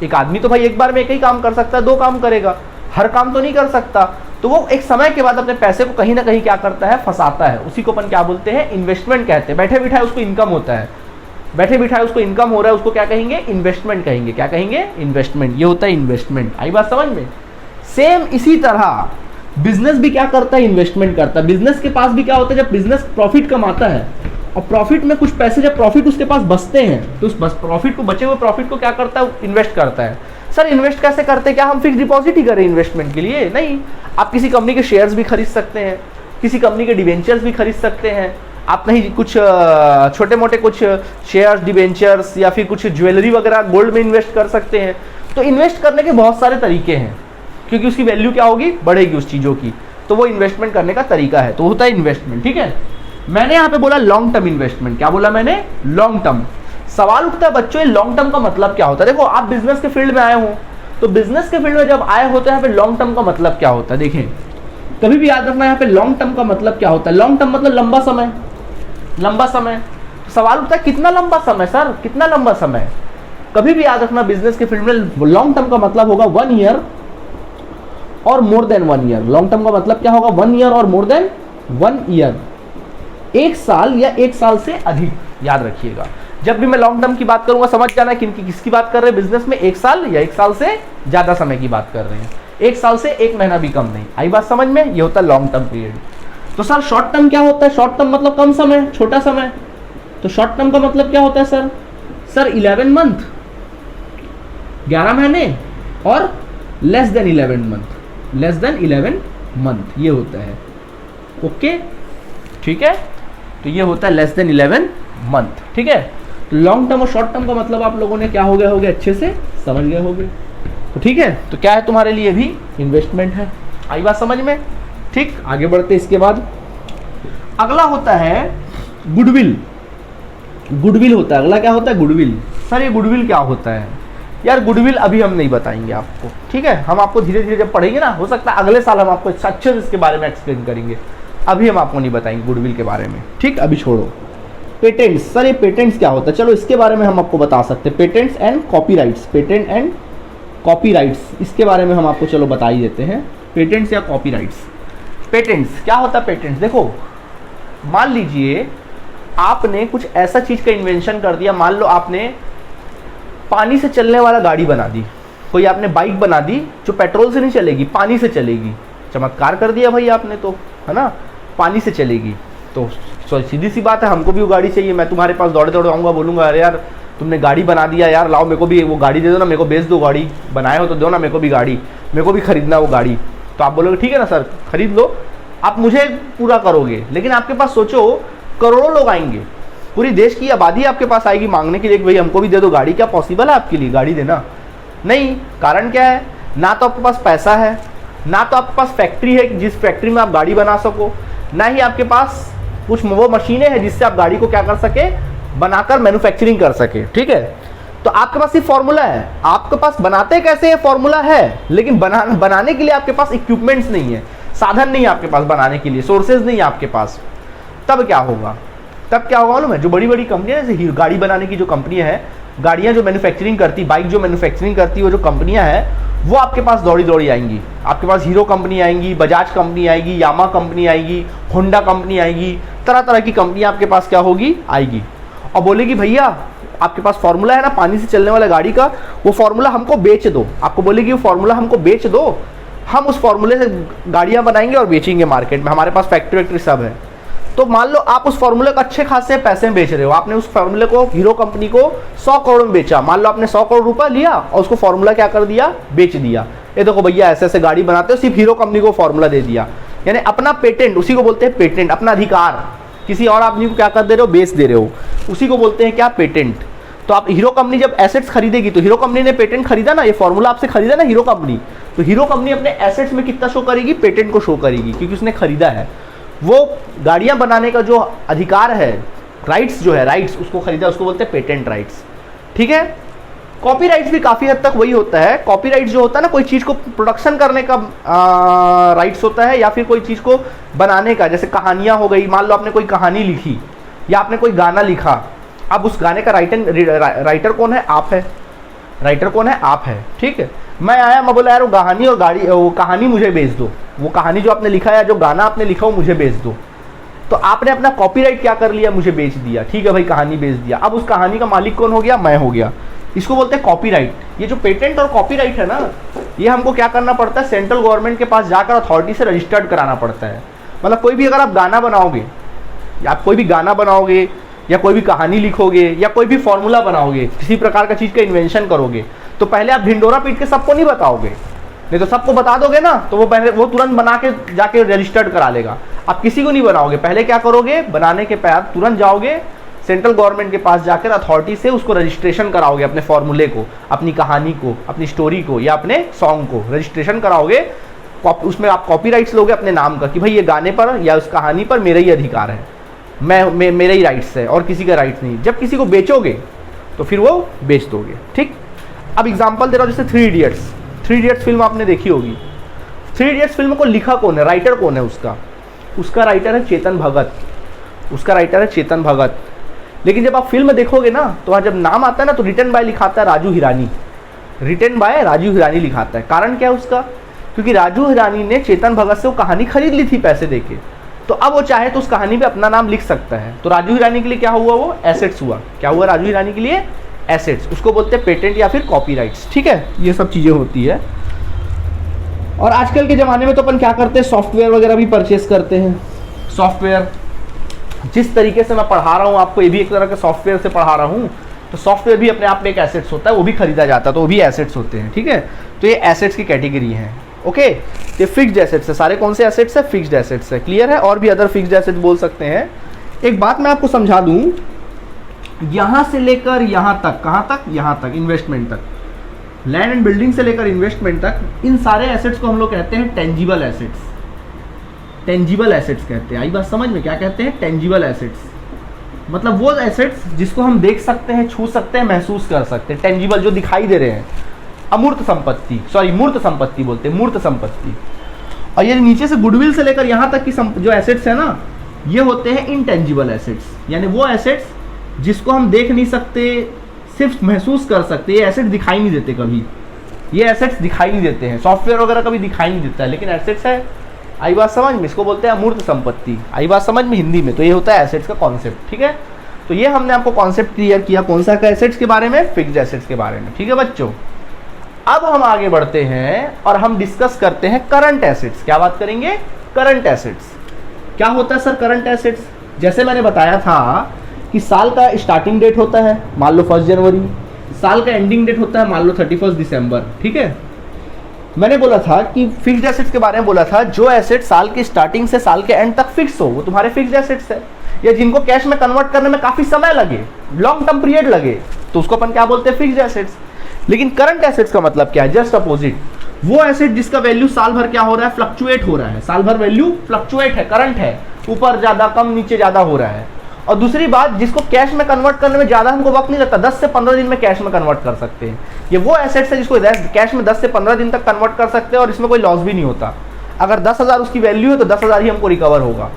एक आदमी तो भाई एक बार में एक ही काम कर सकता है, 2 काम करेगा, हर काम तो नहीं कर सकता। तो वो एक समय के बाद अपने पैसे को कहीं ना कहीं क्या करता है, फंसाता है। उसी को अपन क्या बोलते हैं, इन्वेस्टमेंट कहते हैं। बैठे बिठाए उसको इनकम होता है, बैठे बिठाए उसको इनकम हो रहा है, उसको क्या कहेंगे, इन्वेस्टमेंट कहेंगे। क्या कहेंगे, इन्वेस्टमेंट। ये होता है इन्वेस्टमेंट। आई बात समझ में? सेम इसी तरह बिजनेस भी क्या करता है, इन्वेस्टमेंट करता है। बिजनेस के पास भी क्या होता है, जब बिजनेस प्रॉफिट कमाता है और प्रॉफिट में कुछ पैसे जब प्रॉफिट उसके पास बचते हैं तो उस प्रॉफिट को, बचे हुए प्रॉफिट को क्या करता है, इन्वेस्ट करता है। सर इन्वेस्ट कैसे करते, क्या हम फिक्स डिपॉजिट ही करें इन्वेस्टमेंट के लिए? नहीं, आप किसी कंपनी के शेयर्स भी खरीद सकते हैं, किसी कंपनी के डिवेंचर्स भी खरीद सकते हैं, आप नहीं कुछ छोटे मोटे कुछ शेयर्स, डिवेंचर्स या फिर कुछ ज्वेलरी वगैरह गोल्ड में इन्वेस्ट कर सकते हैं। तो इन्वेस्ट करने के बहुत सारे तरीके हैं, क्योंकि उसकी वैल्यू क्या होगी, बढ़ेगी उस चीज़ों की, तो वो इन्वेस्टमेंट करने का तरीका है, तो होता है इन्वेस्टमेंट। ठीक है, मैंने यहाँ पे बोला लॉन्ग टर्म इन्वेस्टमेंट। क्या बोला मैंने? Long term. सवाल उठता है बच्चों, ये लॉन्ग टर्म का मतलब क्या होता है? देखो आप बिजनेस के फील्ड में आए हो, तो बिजनेस के फील्ड में जब आए होते हैं यहाँ पे लॉन्ग टर्म का मतलब क्या होता है? देखें, कभी भी याद रखना यहाँ पे लॉन्ग टर्म का मतलब क्या होता है। लॉन्ग टर्म मतलब लंबा समय, लंबा समय। सवाल उठता है कितना लंबा समय सर, कितना लंबा समय? कभी भी याद रखना बिजनेस के फील्ड में लॉन्ग टर्म का मतलब होगा 1 ईयर और more than 1 year. Long term का मतलब क्या होगा? 1 ईयर और मोर देन 1 ईयर, 1 साल या 1 साल से अधिक। याद रखिएगा, जब भी मैं लॉन्ग टर्म की बात करूंगा समझ जाना किसकी बात कर रहे हैं बिजनेस में। 1 साल या 1 साल से ज्यादा समय की बात कर रहे हैं, 1 साल से 1 महीना भी कम नहीं। आई बात समझ में? ये होता है लॉन्ग टर्म पीरियड। तो सर शॉर्ट टर्म क्या होता है? शॉर्ट टर्म मतलब कम समय, छोटा समय। तो शॉर्ट टर्म का मतलब क्या होता है सर? सर 11 मंथ, 11 महीने और less than 11 month, less than 11 month, ये होता है। ओके, ठीक है, तो ये होता है लेस देन 11 मंथ। ठीक है, तो लॉन्ग टर्म और शॉर्ट टर्म का मतलब आप लोगों ने क्या हो गए अच्छे से समझ गए होंगे। तो ठीक है, तो क्या है तुम्हारे लिए भी इन्वेस्टमेंट है। आई बात समझ में? ठीक, आगे बढ़ते। इसके बाद अगला होता है गुडविल। गुडविल होता है, अगला क्या होता है? गुडविल। सर ये गुडविल क्या होता है? यार गुडविल अभी हम नहीं बताएंगे आपको, ठीक है, हम आपको धीरे धीरे जब पढ़ेंगे ना, हो सकता है अगले साल हम आपको अच्छे से इसके बारे में एक्सप्लेन करेंगे। अभी हम आपको नहीं बताएंगे गुडविल के बारे में, ठीक, अभी छोड़ो। पेटेंट्स, सर ये पेटेंट्स क्या होता है? चलो इसके बारे में हम आपको बता सकते हैं। Patents and copyrights, patent and copyrights, इसके बारे में हम आपको चलो बता ही देते हैं। पेटेंट्स या कॉपीराइट्स। पेटेंट्स क्या होता है? पेटेंट्स देखो, मान लीजिए आपने कुछ ऐसा चीज का इन्वेंशन कर दिया, मान लो आपने पानी से चलने वाला गाड़ी बना दी, कोई आपने बाइक बना दी जो पेट्रोल से नहीं चलेगी, पानी से चलेगी। चमत्कार कर दिया भाई आपने तो, है ना, पानी से चलेगी। तो सीधी सी बात है, हमको भी वो गाड़ी चाहिए। मैं तुम्हारे पास दौड़े दौड़े आऊँगा, बोलूँगा अरे यार तुमने गाड़ी बना दिया यार, लाओ मेरे को भी वो गाड़ी दे दो ना, मेरे को बेच दो गाड़ी, बनाए हो तो दो ना मेरे को भी गाड़ी, मेरे को भी खरीदना वो गाड़ी। तो आप बोलोगे ठीक है ना सर खरीद लो, आप मुझे पूरा करोगे। लेकिन आपके पास सोचो करोड़ों लोग आएंगे, पूरी देश की आबादी आपके पास आएगी मांगने के लिए कि भाई हमको भी दे दो गाड़ी। क्या पॉसिबल है आपके लिए गाड़ी देना? नहीं। कारण क्या है? ना तो आपके पास पैसा है, ना तो आपके पास फैक्ट्री है जिस फैक्ट्री में आप गाड़ी बना सको, ना ही आपके पास कुछ वो मशीनें हैं जिससे आप गाड़ी को क्या कर सके, बनाकर मैन्युफैक्चरिंग कर सके। ठीक है, तो आपके पास ये फॉर्मूला है, आपके पास बनाते कैसे है फॉर्मूला है, लेकिन बनाने के लिए आपके पास इक्विपमेंट्स नहीं है, साधन नहीं है आपके पास बनाने के लिए, सोर्सेज नहीं है आपके पास। तब क्या होगा? तब क्या होगा मालूम है? जो बड़ी बड़ी कंपनियां जैसे गाड़ी बनाने की जो कंपनियां हैं, गाड़ियां जो मैन्युफैक्चरिंग करती, बाइक जो मैन्युफैक्चरिंग करती, वो जो कंपनियां हैं वो आपके पास दौड़ी दौड़ी आएंगी। आपके पास हीरो कंपनी आएंगी, बजाज कंपनी आएगी, यामा कंपनी आएगी, होंडा कंपनी आएगी, तरह तरह की कंपनियां आपके पास क्या होगी, आएगी, और बोलेगी भैया आपके पास फॉर्मूला है ना पानी से चलने वाला गाड़ी का, वो फॉर्मूला हमको बेच दो। आपको बोलेगी वो फॉर्मूला हमको बेच दो, हम उस फॉर्मूले से गाड़ियां बनाएंगे और बेचेंगे मार्केट में, हमारे पास फैक्ट्री वैक्ट्री सब है। तो मान लो आप उस फॉर्मूले को अच्छे खासे पैसे में बेच रहे हो, आपने उस फॉर्मूले को हीरो कंपनी को 100 करोड़ में बेचा। मान लो आपने 100 करोड़ रुपया लिया और उसको फॉर्मूला क्या कर दिया, बेच दिया। ये देखो भैया ऐसे ऐसे गाड़ी बनाते हो, सिर्फ हीरो कंपनी को फॉर्मूला दे दिया, यानी अपना पेटेंट, उसी को बोलते हैं पेटेंट, अपना अधिकार किसी और आदमी को क्या कर दे रहे हो, बेच दे रहे हो, उसी को बोलते हैं क्या, पेटेंट। तो आप हीरो कंपनी जब एसेट्स खरीदेगी, तो हीरो कंपनी ने पेटेंट खरीदा ना, ये फॉर्मूला आपसे खरीदा ना हीरो कंपनी, तो हीरो कंपनी अपने एसेट्स में कितना शो करेगी, पेटेंट को शो करेगी, क्योंकि उसने खरीदा है। वो गाड़ियां बनाने का जो अधिकार है, राइट्स जो है, राइट्स उसको खरीदा, उसको बोलते हैं पेटेंट राइट्स। ठीक है, कॉपीराइट्स भी काफ़ी हद तक वही होता है। कॉपीराइट्स जो होता है ना, कोई चीज़ को प्रोडक्शन करने का राइट्स होता है, या फिर कोई चीज़ को बनाने का, जैसे कहानियाँ हो गई, मान लो आपने कोई कहानी लिखी या आपने कोई गाना लिखा, अब उस गाने का राइटर कौन है, आप है, राइटर कौन है, आप है। ठीक है, मैं आया, मैं बोला यार वो कहानी और वो कहानी मुझे बेच दो, वो कहानी जो आपने लिखा है, जो गाना आपने लिखा वो मुझे बेच दो। तो आपने अपना कॉपीराइट क्या कर लिया, मुझे बेच दिया। ठीक है भाई, कहानी बेच दिया, अब उस कहानी का मालिक कौन हो गया, मैं हो गया। इसको बोलते हैं कॉपीराइट। ये जो पेटेंट और कॉपीराइट है ना, ये हमको क्या करना पड़ता है, सेंट्रल गवर्नमेंट के पास जाकर अथॉरिटी से रजिस्टर्ड कराना पड़ता है। मतलब कोई भी अगर आप गाना बनाओगे, या आप कोई भी गाना बनाओगे, या कोई भी कहानी लिखोगे, या कोई भी फॉर्मूला बनाओगे, किसी प्रकार का चीज़ का इन्वेंशन करोगे, तो पहले आप ढिंडोरा पीट के सबको नहीं बताओगे, नहीं तो सबको बता दोगे ना तो वो पहले वो तुरंत बना के जाके रजिस्टर्ड करा लेगा। आप किसी को नहीं बनाओगे, पहले क्या करोगे, बनाने के बाद तुरंत जाओगे सेंट्रल गवर्नमेंट के पास जाकर अथॉरिटी से उसको रजिस्ट्रेशन कराओगे, अपने फॉर्मूले को, अपनी कहानी को, अपनी स्टोरी को या अपने सॉन्ग को रजिस्ट्रेशन कराओगे। उसमें आप कॉपीराइट्स लोगे अपने नाम का कि भाई ये गाने पर या उस कहानी पर मेरा ही अधिकार है, मेरे ही राइट्स है और किसी का राइट्स नहीं। जब किसी को बेचोगे तो फिर वो बेच दोगे। ठीक, अब एग्जांपल दे रहा हूँ, जैसे थ्री इडियट्स फिल्म आपने देखी होगी। थ्री इडियट्स फिल्म को लिखा कौन है, राइटर कौन है उसका राइटर है चेतन भगत। लेकिन जब आप फिल्म देखोगे ना तो वहाँ जब नाम आता है ना तो रिटन बाय लिखाता है राजू हिरानी लिखाता है। कारण क्या है उसका, क्योंकि राजू हिरानी ने चेतन भगत से वो कहानी खरीद ली थी पैसे देके, तो अब वो चाहे तो उस कहानी पे अपना नाम लिख सकता है। तो राजू हिरानी के लिए क्या हुआ, वो एसेट्स हुआ। क्या हुआ राजू हिरानी के लिए, एसेट्स। उसको बोलते हैं पेटेंट या फिर कॉपीराइट्स। ठीक है, ये सब चीज़ें होती है। और आजकल के ज़माने में तो अपन क्या करते हैं, सॉफ्टवेयर वगैरह भी परचेस करते हैं। सॉफ्टवेयर जिस तरीके से मैं पढ़ा रहा हूँ आपको, ये भी एक तरह के सॉफ्टवेयर से पढ़ा रहा हूँ, तो सॉफ्टवेयर भी अपने आप में एक एसेट्स होता है, वो भी खरीदा जाता है, तो वो भी एसेट्स होते हैं। ठीक है, तो ये एसेट्स की कैटेगरी है। ओके, ये फिक्स्ड एसेट्स है सारे। कौन से एसेट्स है, फिक्स्ड एसेट्स है। क्लियर है, और भी अदर फिक्स्ड एसेट्स बोल सकते हैं। एक बात मैं आपको समझा दूं, यहां से लेकर यहां तक, कहां तक, यहां तक, इन्वेस्टमेंट तक, लैंड एंड बिल्डिंग से लेकर इन्वेस्टमेंट तक, इन सारे एसेट्स को हम लोग कहते हैं टेंजिबल एसेट्स। टेंजिबल एसेट्स कहते हैं। आई बात समझ में, क्या कहते हैं, टेंजिबल एसेट्स। मतलब वो एसेट्स जिसको हम देख सकते हैं, छू सकते हैं, महसूस कर सकते हैं, टेंजिबल, जो दिखाई दे रहे हैं। अमूर्त संपत्ति, सॉरी मूर्त संपत्ति बोलते हैं, मूर्त संपत्ति। और ये नीचे से गुडविल से लेकर यहां तक की जो एसेट्स है ना, ये होते हैं इनटेंजिबल एसेट्स, यानी वो एसेट्स जिसको हम देख नहीं सकते, सिर्फ महसूस कर सकते। ये एसेट्स दिखाई नहीं देते कभी, ये एसेट्स दिखाई नहीं देते हैं। सॉफ्टवेयर वगैरह कभी दिखाई नहीं देता है, लेकिन एसेट्स है। आई बात समझ में, इसको बोलते हैं अमूर्त संपत्ति। आई बात समझ में हिंदी में, तो ये होता है एसेट्स का कॉन्सेप्ट। ठीक है, तो ये हमने आपको कॉन्सेप्ट क्लियर किया, कौन सा का, एसेट्स के बारे में, फिक्स्ड एसेट्स के बारे में। ठीक है बच्चों, अब हम आगे बढ़ते हैं और हम डिस्कस करते हैं करंट एसेट्स। क्या बात करेंगे, करंट एसेट्स। क्या होता है सर करंट एसेट्स? जैसे मैंने बताया था कि साल का स्टार्टिंग डेट होता है, मान लो 1 जनवरी, साल का एंडिंग डेट होता है मान लो 31 दिसंबर। ठीक है, मैंने बोला था कि फिक्स्ड एसेट्स के बारे में बोला था, जो एसेट साल की स्टार्टिंग से साल के एंड तक फिक्स हो, वो तुम्हारे फिक्स्ड एसेट्स है। या जिनको कैश में कन्वर्ट करने में काफी समय लगे, लॉन्ग टर्म पीरियड लगे, तो उसको अपन क्या बोलते हैं, फिक्स्ड एसेट्स। लेकिन करंट एसेट्स का मतलब क्या है, जस्ट अपोजिट। वो एसेट जिसका वैल्यू साल भर क्या हो रहा है, फ्लक्चुएट हो रहा है, साल भर वैल्यू फ्लक्चुएट है, करंट है, ऊपर ज्यादा कम नीचे ज्यादा हो रहा है। और दूसरी बात, जिसको कैश में कन्वर्ट करने में ज्यादा हमको वक्त नहीं लगता, 10 से 15 दिन में कैश में कन्वर्ट कर सकते हैं। ये वो एसेट्स है जिसको कैश में 10 से 15 दिन तक कन्वर्ट कर सकते हैं और इसमें कोई लॉस भी नहीं होता। अगर 10,000 उसकी वैल्यू है तो 10,000 ही हमको रिकवर होगा,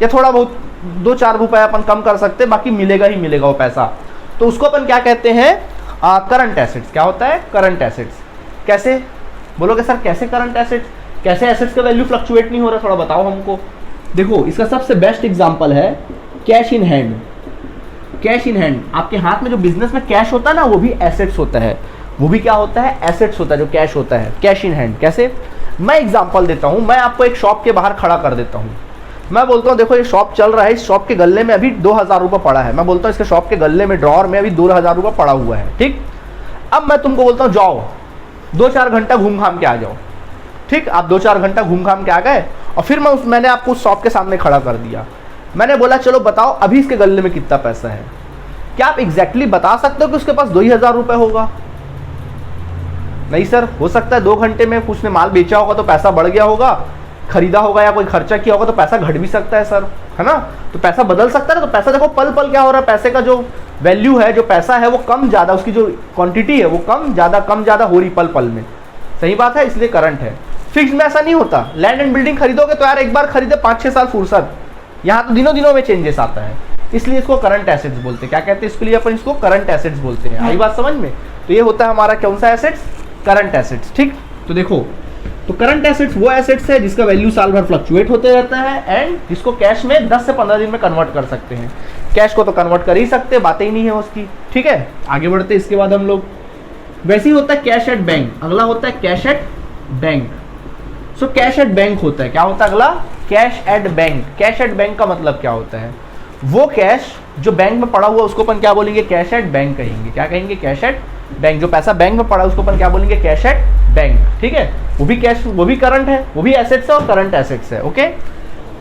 या थोड़ा बहुत 2-4 रुपए अपन कम कर सकते हैं, बाकी मिलेगा ही मिलेगा वो पैसा। तो उसको अपन क्या कहते हैं, करंट एसेट्स। क्या होता है, करंट एसेट्स। कैसे बोलोगे सर, कैसे करंट एसेट्स, कैसे एसेट्स का वैल्यू फ्लक्चुएट नहीं हो रहा, थोड़ा बताओ हमको। देखो, इसका सबसे बेस्ट एग्जांपल है cash in hand. Cash in hand, आपके हाथ में जो बिजनेस में कैश होता है ना, वो भी एसेट्स होता है। वो भी क्या होता है, एसेट्स होता है, जो कैश होता है, कैश इन हैंड। कैसे, मैं एग्जांपल देता हूं। मैं आपको एक शॉप के बाहर खड़ा कर देता हूं, मैं बोलता हूँ देखो ये शॉप चल रहा है, इस शॉप के गल्ले में अभी 2,000 रुपये पड़ा है। मैं बोलता हूँ इसके शॉप के गल्ले में, ड्रॉर में अभी 2,000 रुपये पड़ा हुआ है। ठीक, अब मैं तुमको बोलता हूँ जाओ 2-4 घंटा घूम घाम के आ जाओ। ठीक, आप 2-4 घंटा घूम घाम के आ गए और फिर मैंने आपको उस शॉप के सामने खड़ा कर दिया। मैंने बोला चलो बताओ अभी इसके गल्ले में कितना पैसा है। क्या आप एग्जैक्टली बता सकते हो कि उसके पास 2,000 रुपये होगा? नहीं सर, हो सकता है 2 घंटे में कुछ ने माल बेचा होगा तो पैसा बढ़ गया होगा, खरीदा होगा या कोई खर्चा किया होगा तो पैसा घट भी सकता है सर, है ना। तो पैसा बदल सकता है ना। तो पैसा देखो पल पल क्या हो रहा है, पैसे का जो वैल्यू है, जो पैसा है वो कम ज़्यादा, उसकी जो क्वांटिटी है वो कम ज़्यादा हो रही पल पल में। सही बात है, इसलिए करंट है। फिक्स में ऐसा नहीं होता। लैंड एंड बिल्डिंग खरीदोगे तो यार एक बार खरीदे 5-6 साल फुर्सत, यहाँ तो दिनों दिनों में चेंजेस आता है, इसलिए इसको करंट एसेट्स बोलते हैं। क्या कहते हैं इसके लिए, अपन इसको करंट एसेट्स बोलते हैं। आई बात समझ में। तो ये होता है हमारा कौन सा एसेट्स, करंट एसेट्स। ठीक, तो देखो, तो करंट एसेट्स वो एसेट्स है जिसका वैल्यू साल भर फ्लक्चुएट होते रहता है एंड जिसको कैश में 10 से 15 दिन में कन्वर्ट कर सकते हैं। कैश को तो कन्वर्ट कर ही सकते, बातें ही नहीं है उसकी। ठीक है, आगे बढ़ते। इसके बाद हम लोग, वैसे ही होता है कैश एट बैंक। अगला होता है cash at bank. So cash at bank होता है, क्या होता है अगला, cash at bank. Cash at bank का मतलब क्या होता है, वो कैश जो बैंक में पड़ा हुआ उसको अपन क्या बोलेंगे, कैश एट बैंक कहेंगे। क्या कहेंगे, कैश एट बैंक, जो पैसा बैंक में पड़ा है उसको अपन क्या बोलेंगे, कैश एट बैंक, ठीक है। वो भी कैश, वो भी करंट है, वो भी एसेट्स है और करंट एसेट्स है, ओके।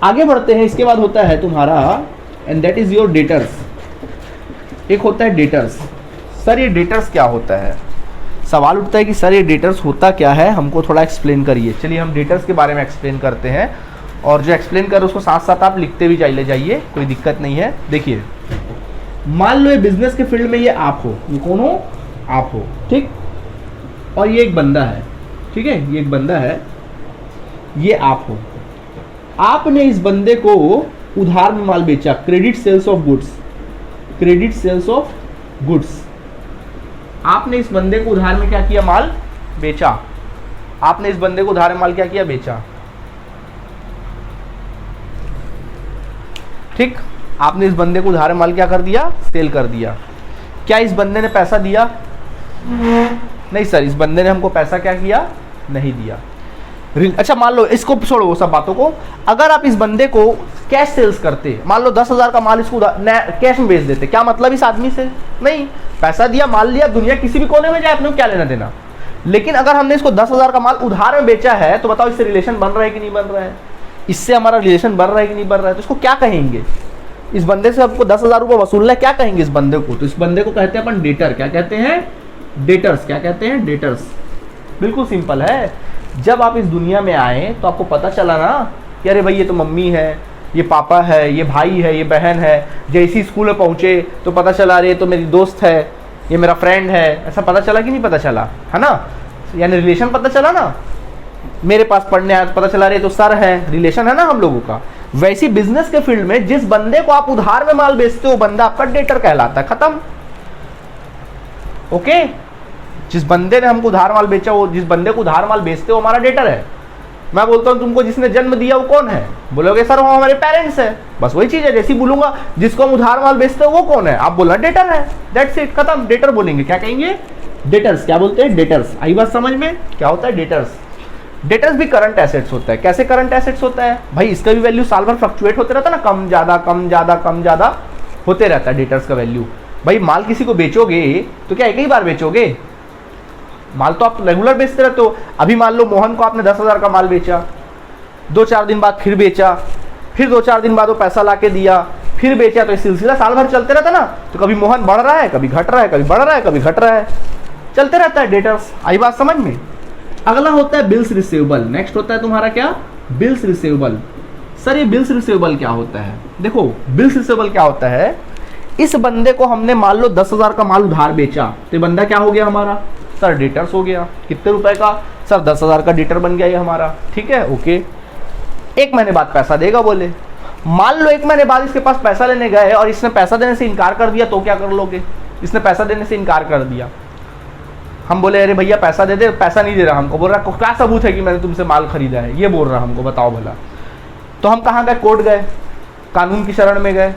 आगे बढ़ते हैं, इसके बाद होता है तुम्हारा and that is your debtors. एक होता है डेटर्स। सर ये डेटर्स क्या होता है, सवाल उठता है कि सर ये डेटर्स होता क्या है, हमको थोड़ा एक्सप्लेन करिए। चलिए हम डेटर्स के बारे में एक्सप्लेन करते हैं, और जो एक्सप्लेन कर उसको साथ साथ आप लिखते भी चले जाइए, कोई दिक्कत नहीं है। देखिए मान लो ये बिजनेस के फील्ड में ये आप हो, ये कौन हो, आप हो, ठीक, और ये एक बंदा है, ठीक है, ये एक बंदा है, ये आप हो। आपने इस बंदे को उधार में माल बेचा, credit sales of goods, credit sales of goods. आपने इस बंदे को उधार में क्या किया, माल बेचा। आपने इस बंदे को उधार में माल क्या किया, बेचा, ठीक। आपने इस बंदे को उधार में माल क्या कर दिया, सेल कर दिया। क्या इस बंदे ने पैसा दिया, नहीं सर, इस बंदे ने हमको पैसा क्या किया, नहीं दिया। अच्छा मान लो, इसको छोड़ो वो सब बातों को, अगर आप इस बंदे को कैश सेल्स करते, मान लो 10,000 का माल इसको कैश में बेच देते, क्या मतलब इस आदमी से, नहीं, पैसा दिया, माल लिया, दुनिया किसी भी कोने में जाए अपने को क्या लेना देना। लेकिन अगर हमने इसको 10,000 का माल उधार में बेचा है, तो बताओ इससे रिलेशन बन रहा है कि नहीं बन रहा है, इससे हमारा रिलेशन बन रहा है कि नहीं बन रहा है, तो इसको क्या कहेंगे, इस बंदे से आपको 10,000 रुपये वसूलना है, क्या कहेंगे इस बंदे को, तो इस बंदे को कहते हैं अपन डेटर। क्या कहते हैं, डेटर्स। क्या कहते हैं, डेटर्स। बिल्कुल सिंपल है। जब आप इस दुनिया में आए तो आपको पता चला ना कि अरे भाई ये तो मम्मी है, ये पापा है, ये भाई है, ये बहन है। जैसे स्कूल में पहुंचे तो पता चला अरे ये तो मेरी दोस्त है, ये मेरा फ्रेंड है, ऐसा पता चला कि नहीं पता चला, है ना, यानी रिलेशन पता चला ना। मेरे पास पढ़ने आया तो पता चला अरे तो सर है, रिलेशन है ना हम लोगों का। वैसी बिजनेस के फील्ड में जिस बंदे को आप उधार में माल बेचते हो, बंदा आपका डेटर कहलाता है, खत्म, ओके। जिस बंदे ने हमको उधार माल बेचा, वो जिस बंदे को उधार माल बेचते हो हमारा डेटर है। मैं बोलता हूं तुमको जिसने जन्म दिया वो कौन है, बोलोगे सर वो हमारे पेरेंट्स है, बस वही चीज है। जैसे ही बोलूंगा जिसको हम उधार माल बेचते हो वो कौन है, आप बोलना डेटर है, दैट्स इट, खत्म, डेटर बोलेंगे। क्या कहेंगे, डेटर्स। क्या बोलते हैं, डेटर्स। आई बात समझ में, क्या होता है डेटर्स। डेटर्स भी करंट एसेट्स होता है। कैसे करंट एसेट्स होता है भाई, इसका भी वैल्यू साल भर फ्लक्चुएट होते रहता है ना, कम ज्यादा कम ज्यादा कम ज्यादा होते रहता है डेटर्स का वैल्यू। भाई माल किसी को बेचोगे तो क्या एक ही बार बेचोगे, माल तो आप रेगुलर बेचते रहते हो। अभी मान लो मोहन को आपने 10,000 का माल बेचा, 2-4 दिन बाद फिर बेचा, फिर 2-4 दिन बाद वो पैसा ला के दिया, फिर बेचा, तो ये सिलसिला साल भर चलते रहता ना। तो कभी मोहन बढ़ रहा है, कभी घट रहा है, कभी बढ़ रहा है, कभी घट रहा है, चलते रहता है डेटर्स। आई बात समझ में। अगला होता है बिल्स रिसीवेबल। नेक्स्ट होता है तुम्हारा क्या, बिल्स रिसीवेबल। सर ये बिल्स रिसीवेबल क्या होता है, देखो बिल्स रिसीवेबल क्या होता है, इस बंदे को हमने मान लो 10,000 का माल उधार बेचा, तो बंदा क्या हो गया हमारा, सर डेटर्स हो गया। कितने रुपए का, सर 10,000 का डेटर बन गया ये हमारा, ठीक है, ओके। 1 महीने बाद पैसा देगा बोले, मान लो 1 महीने बाद इसके पास पैसा लेने गए और इसने पैसा देने से इनकार कर दिया, तो क्या कर लोगे, इसने पैसा देने से इनकार कर दिया। हम बोले अरे भैया पैसा दे दे, पैसा नहीं दे रहा हमको, बोल रहा क्या सबूत है कि मैंने तुमसे माल खरीदा है, ये बोल रहा हमको, बताओ भला। तो हम कहाँ गए, कोर्ट गए, कानून की शरण में गए।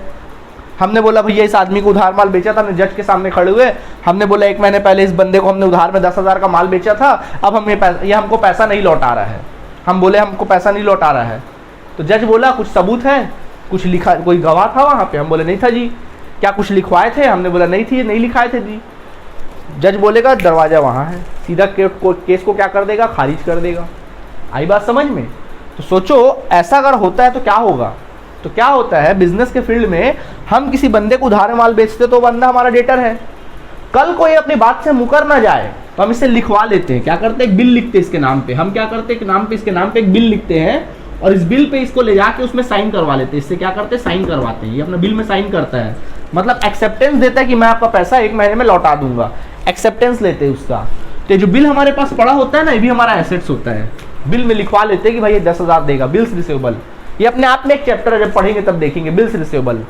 हमने बोला भैया इस आदमी को उधार माल बेचा था, हमने जज के सामने खड़े हुए, हमने बोला 1 महीने पहले इस बंदे को हमने उधार में 10,000 का माल बेचा था, अब हमें ये हमको पैसा नहीं लौटा रहा है। हम बोले हमको पैसा नहीं लौटा रहा है, तो जज बोला कुछ सबूत है, कुछ लिखा, कोई गवाह था वहाँ पे, हम बोले नहीं था जी। क्या कुछ लिखवाए थे, हमने बोला नहीं थी, नहीं लिखाए थे जी। जज बोलेगा दरवाजा वहाँ है, सीधा केस को क्या कर देगा, खारिज कर देगा। आई बात समझ में। तो सोचो ऐसा अगर होता है तो क्या होगा, तो क्या होता है बिजनेस के फील्ड में हम किसी बंदे को उधार माल बेचते तो बंदा हमारा डेटर है। कल को ये अपनी बात से मुकर ना जाए तो हम इसे लिखवा लेते हैं, क्या करते हैं, एक बिल लिखते हैं इसके नाम पे। हम क्या करते हैं, नाम पे, इसके नाम पे एक बिल लिखते हैं और इस बिल पे इसको ले जाके उसमें साइन करवा लेते हैं। इससे क्या करते हैं, साइन करवाते हैं, ये अपना बिल में साइन करता है, मतलब एक्सेप्टेंस देता है कि मैं आपका पैसा 1 महीने में लौटा दूंगा, एक्सेप्टेंस लेते हैं उसका। तो जो बिल हमारे पास पड़ा होता है ना, ये भी हमारा एसेट्स होता है। बिल में लिखवा लेते हैं कि भाई ये 10,000 देगा, बिल्स रिसीवेबल। ये अपने आप में एक चैप्टर है, जब पढ़ेंगे तब देखेंगे, बिल्स रिसीवेबल।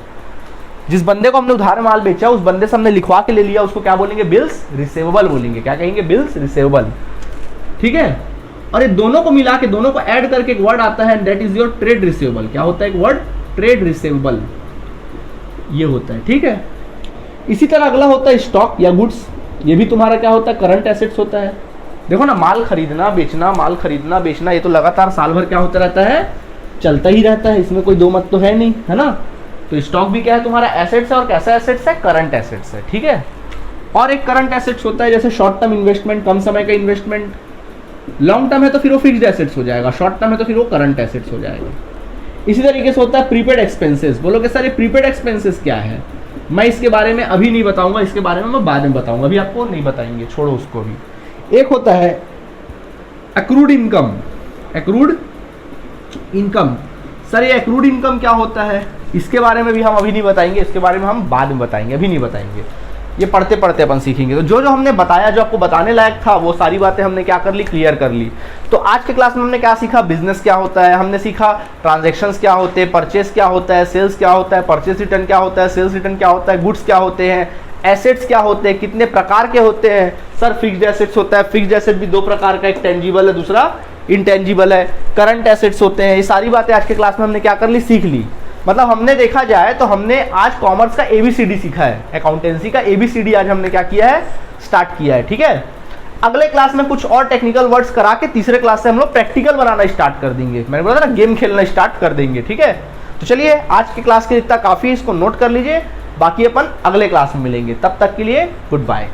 जिस बंदे को हमने उधार माल बेचा उस बंदे से हमने लिखवा के ले लिया, उसको क्या बोलेंगे, बिल्स रिसीवेबल बोलेंगे। क्या कहेंगे, बिल्स रिसीवेबल, ठीक है। और ये दोनों को मिला के, दोनों को ऐड करके एक वर्ड आता है, that is your trade receivable. क्या होता है, एक वर्ड, ट्रेड रिसीवेबल, ये होता है, ठीक है। इसी तरह अगला होता है स्टॉक या गुड्स। ये भी तुम्हारा क्या होता है, करंट एसेट्स होता है। देखो ना, माल खरीदना बेचना, माल खरीदना बेचना, ये तो लगातार साल भर क्या होता रहता है, चलता ही रहता है, इसमें कोई दो मत तो है नहीं, है ना। तो स्टॉक भी क्या है तुम्हारा, एसेट्स है, और कैसा एसेट्स है, करंट एसेट्स है, ठीक है। और एक करंट एसेट्स होता है जैसे शॉर्ट टर्म इन्वेस्टमेंट, कम समय का इन्वेस्टमेंट। लॉन्ग टर्म है तो फिर वो फिक्स्ड एसेट्स हो जाएगा, शॉर्ट टर्म है तो फिर वो करंट एसेट्स हो जाएगा। इसी तरीके से होता है प्रीपेड एक्सपेंसेस। बोलोगे सर ये प्रीपेड एक्सपेंसेस क्या है? मैं इसके बारे में अभी नहीं बताऊंगा, इसके बारे में मैं बाद में बताऊंगा, अभी आपको नहीं बताएंगे, छोड़ो उसको भी। एक होता है accrued income. Accrued income, sir ये एक्रूड इनकम क्या होता है? इसके बारे में भी हम अभी नहीं बताएंगे, इसके बारे में हम बाद में बताएंगे, अभी नहीं बताएंगे, ये पढ़ते पढ़ते अपन सीखेंगे। तो जो जो हमने बताया, जो आपको बताने लायक था, वो सारी बातें हमने क्या कर ली, क्लियर कर ली। तो आज के क्लास में हमने क्या सीखा? बिजनेस क्या होता है, हमने सीखा ट्रांजैक्शंस क्या होते हैं, परचेस क्या होता है, सेल्स क्या होता है, परचेस रिटर्न क्या होता है, सेल्स रिटर्न क्या होता है, गुड्स क्या होते हैं, एसेट्स क्या होते हैं, कितने प्रकार के होते हैं। सर फिक्स्ड एसेट्स होता है, फिक्स्ड एसेट भी दो प्रकार का, एक टेंजिबल है, दूसरा इंटेंजिबल है। करंट एसेट्स होते हैं। ये सारी बातें आज के क्लास में हमने क्या कर ली, सीख ली। मतलब हमने देखा जाए तो हमने आज कॉमर्स का ABCD सीखा है, अकाउंटेंसी का ABCD आज हमने क्या किया है, स्टार्ट किया है। ठीक है, अगले क्लास में कुछ और टेक्निकल वर्ड्स करा के तीसरे क्लास से हम लोग प्रैक्टिकल बनाना स्टार्ट कर देंगे। मैंने बोला था ना, गेम खेलना स्टार्ट कर देंगे। ठीक है, तो चलिए आज की क्लास के इतना काफी है, इसको नोट कर लीजिए, बाकी अपन अगले क्लास में मिलेंगे। तब तक के लिए गुड बाय।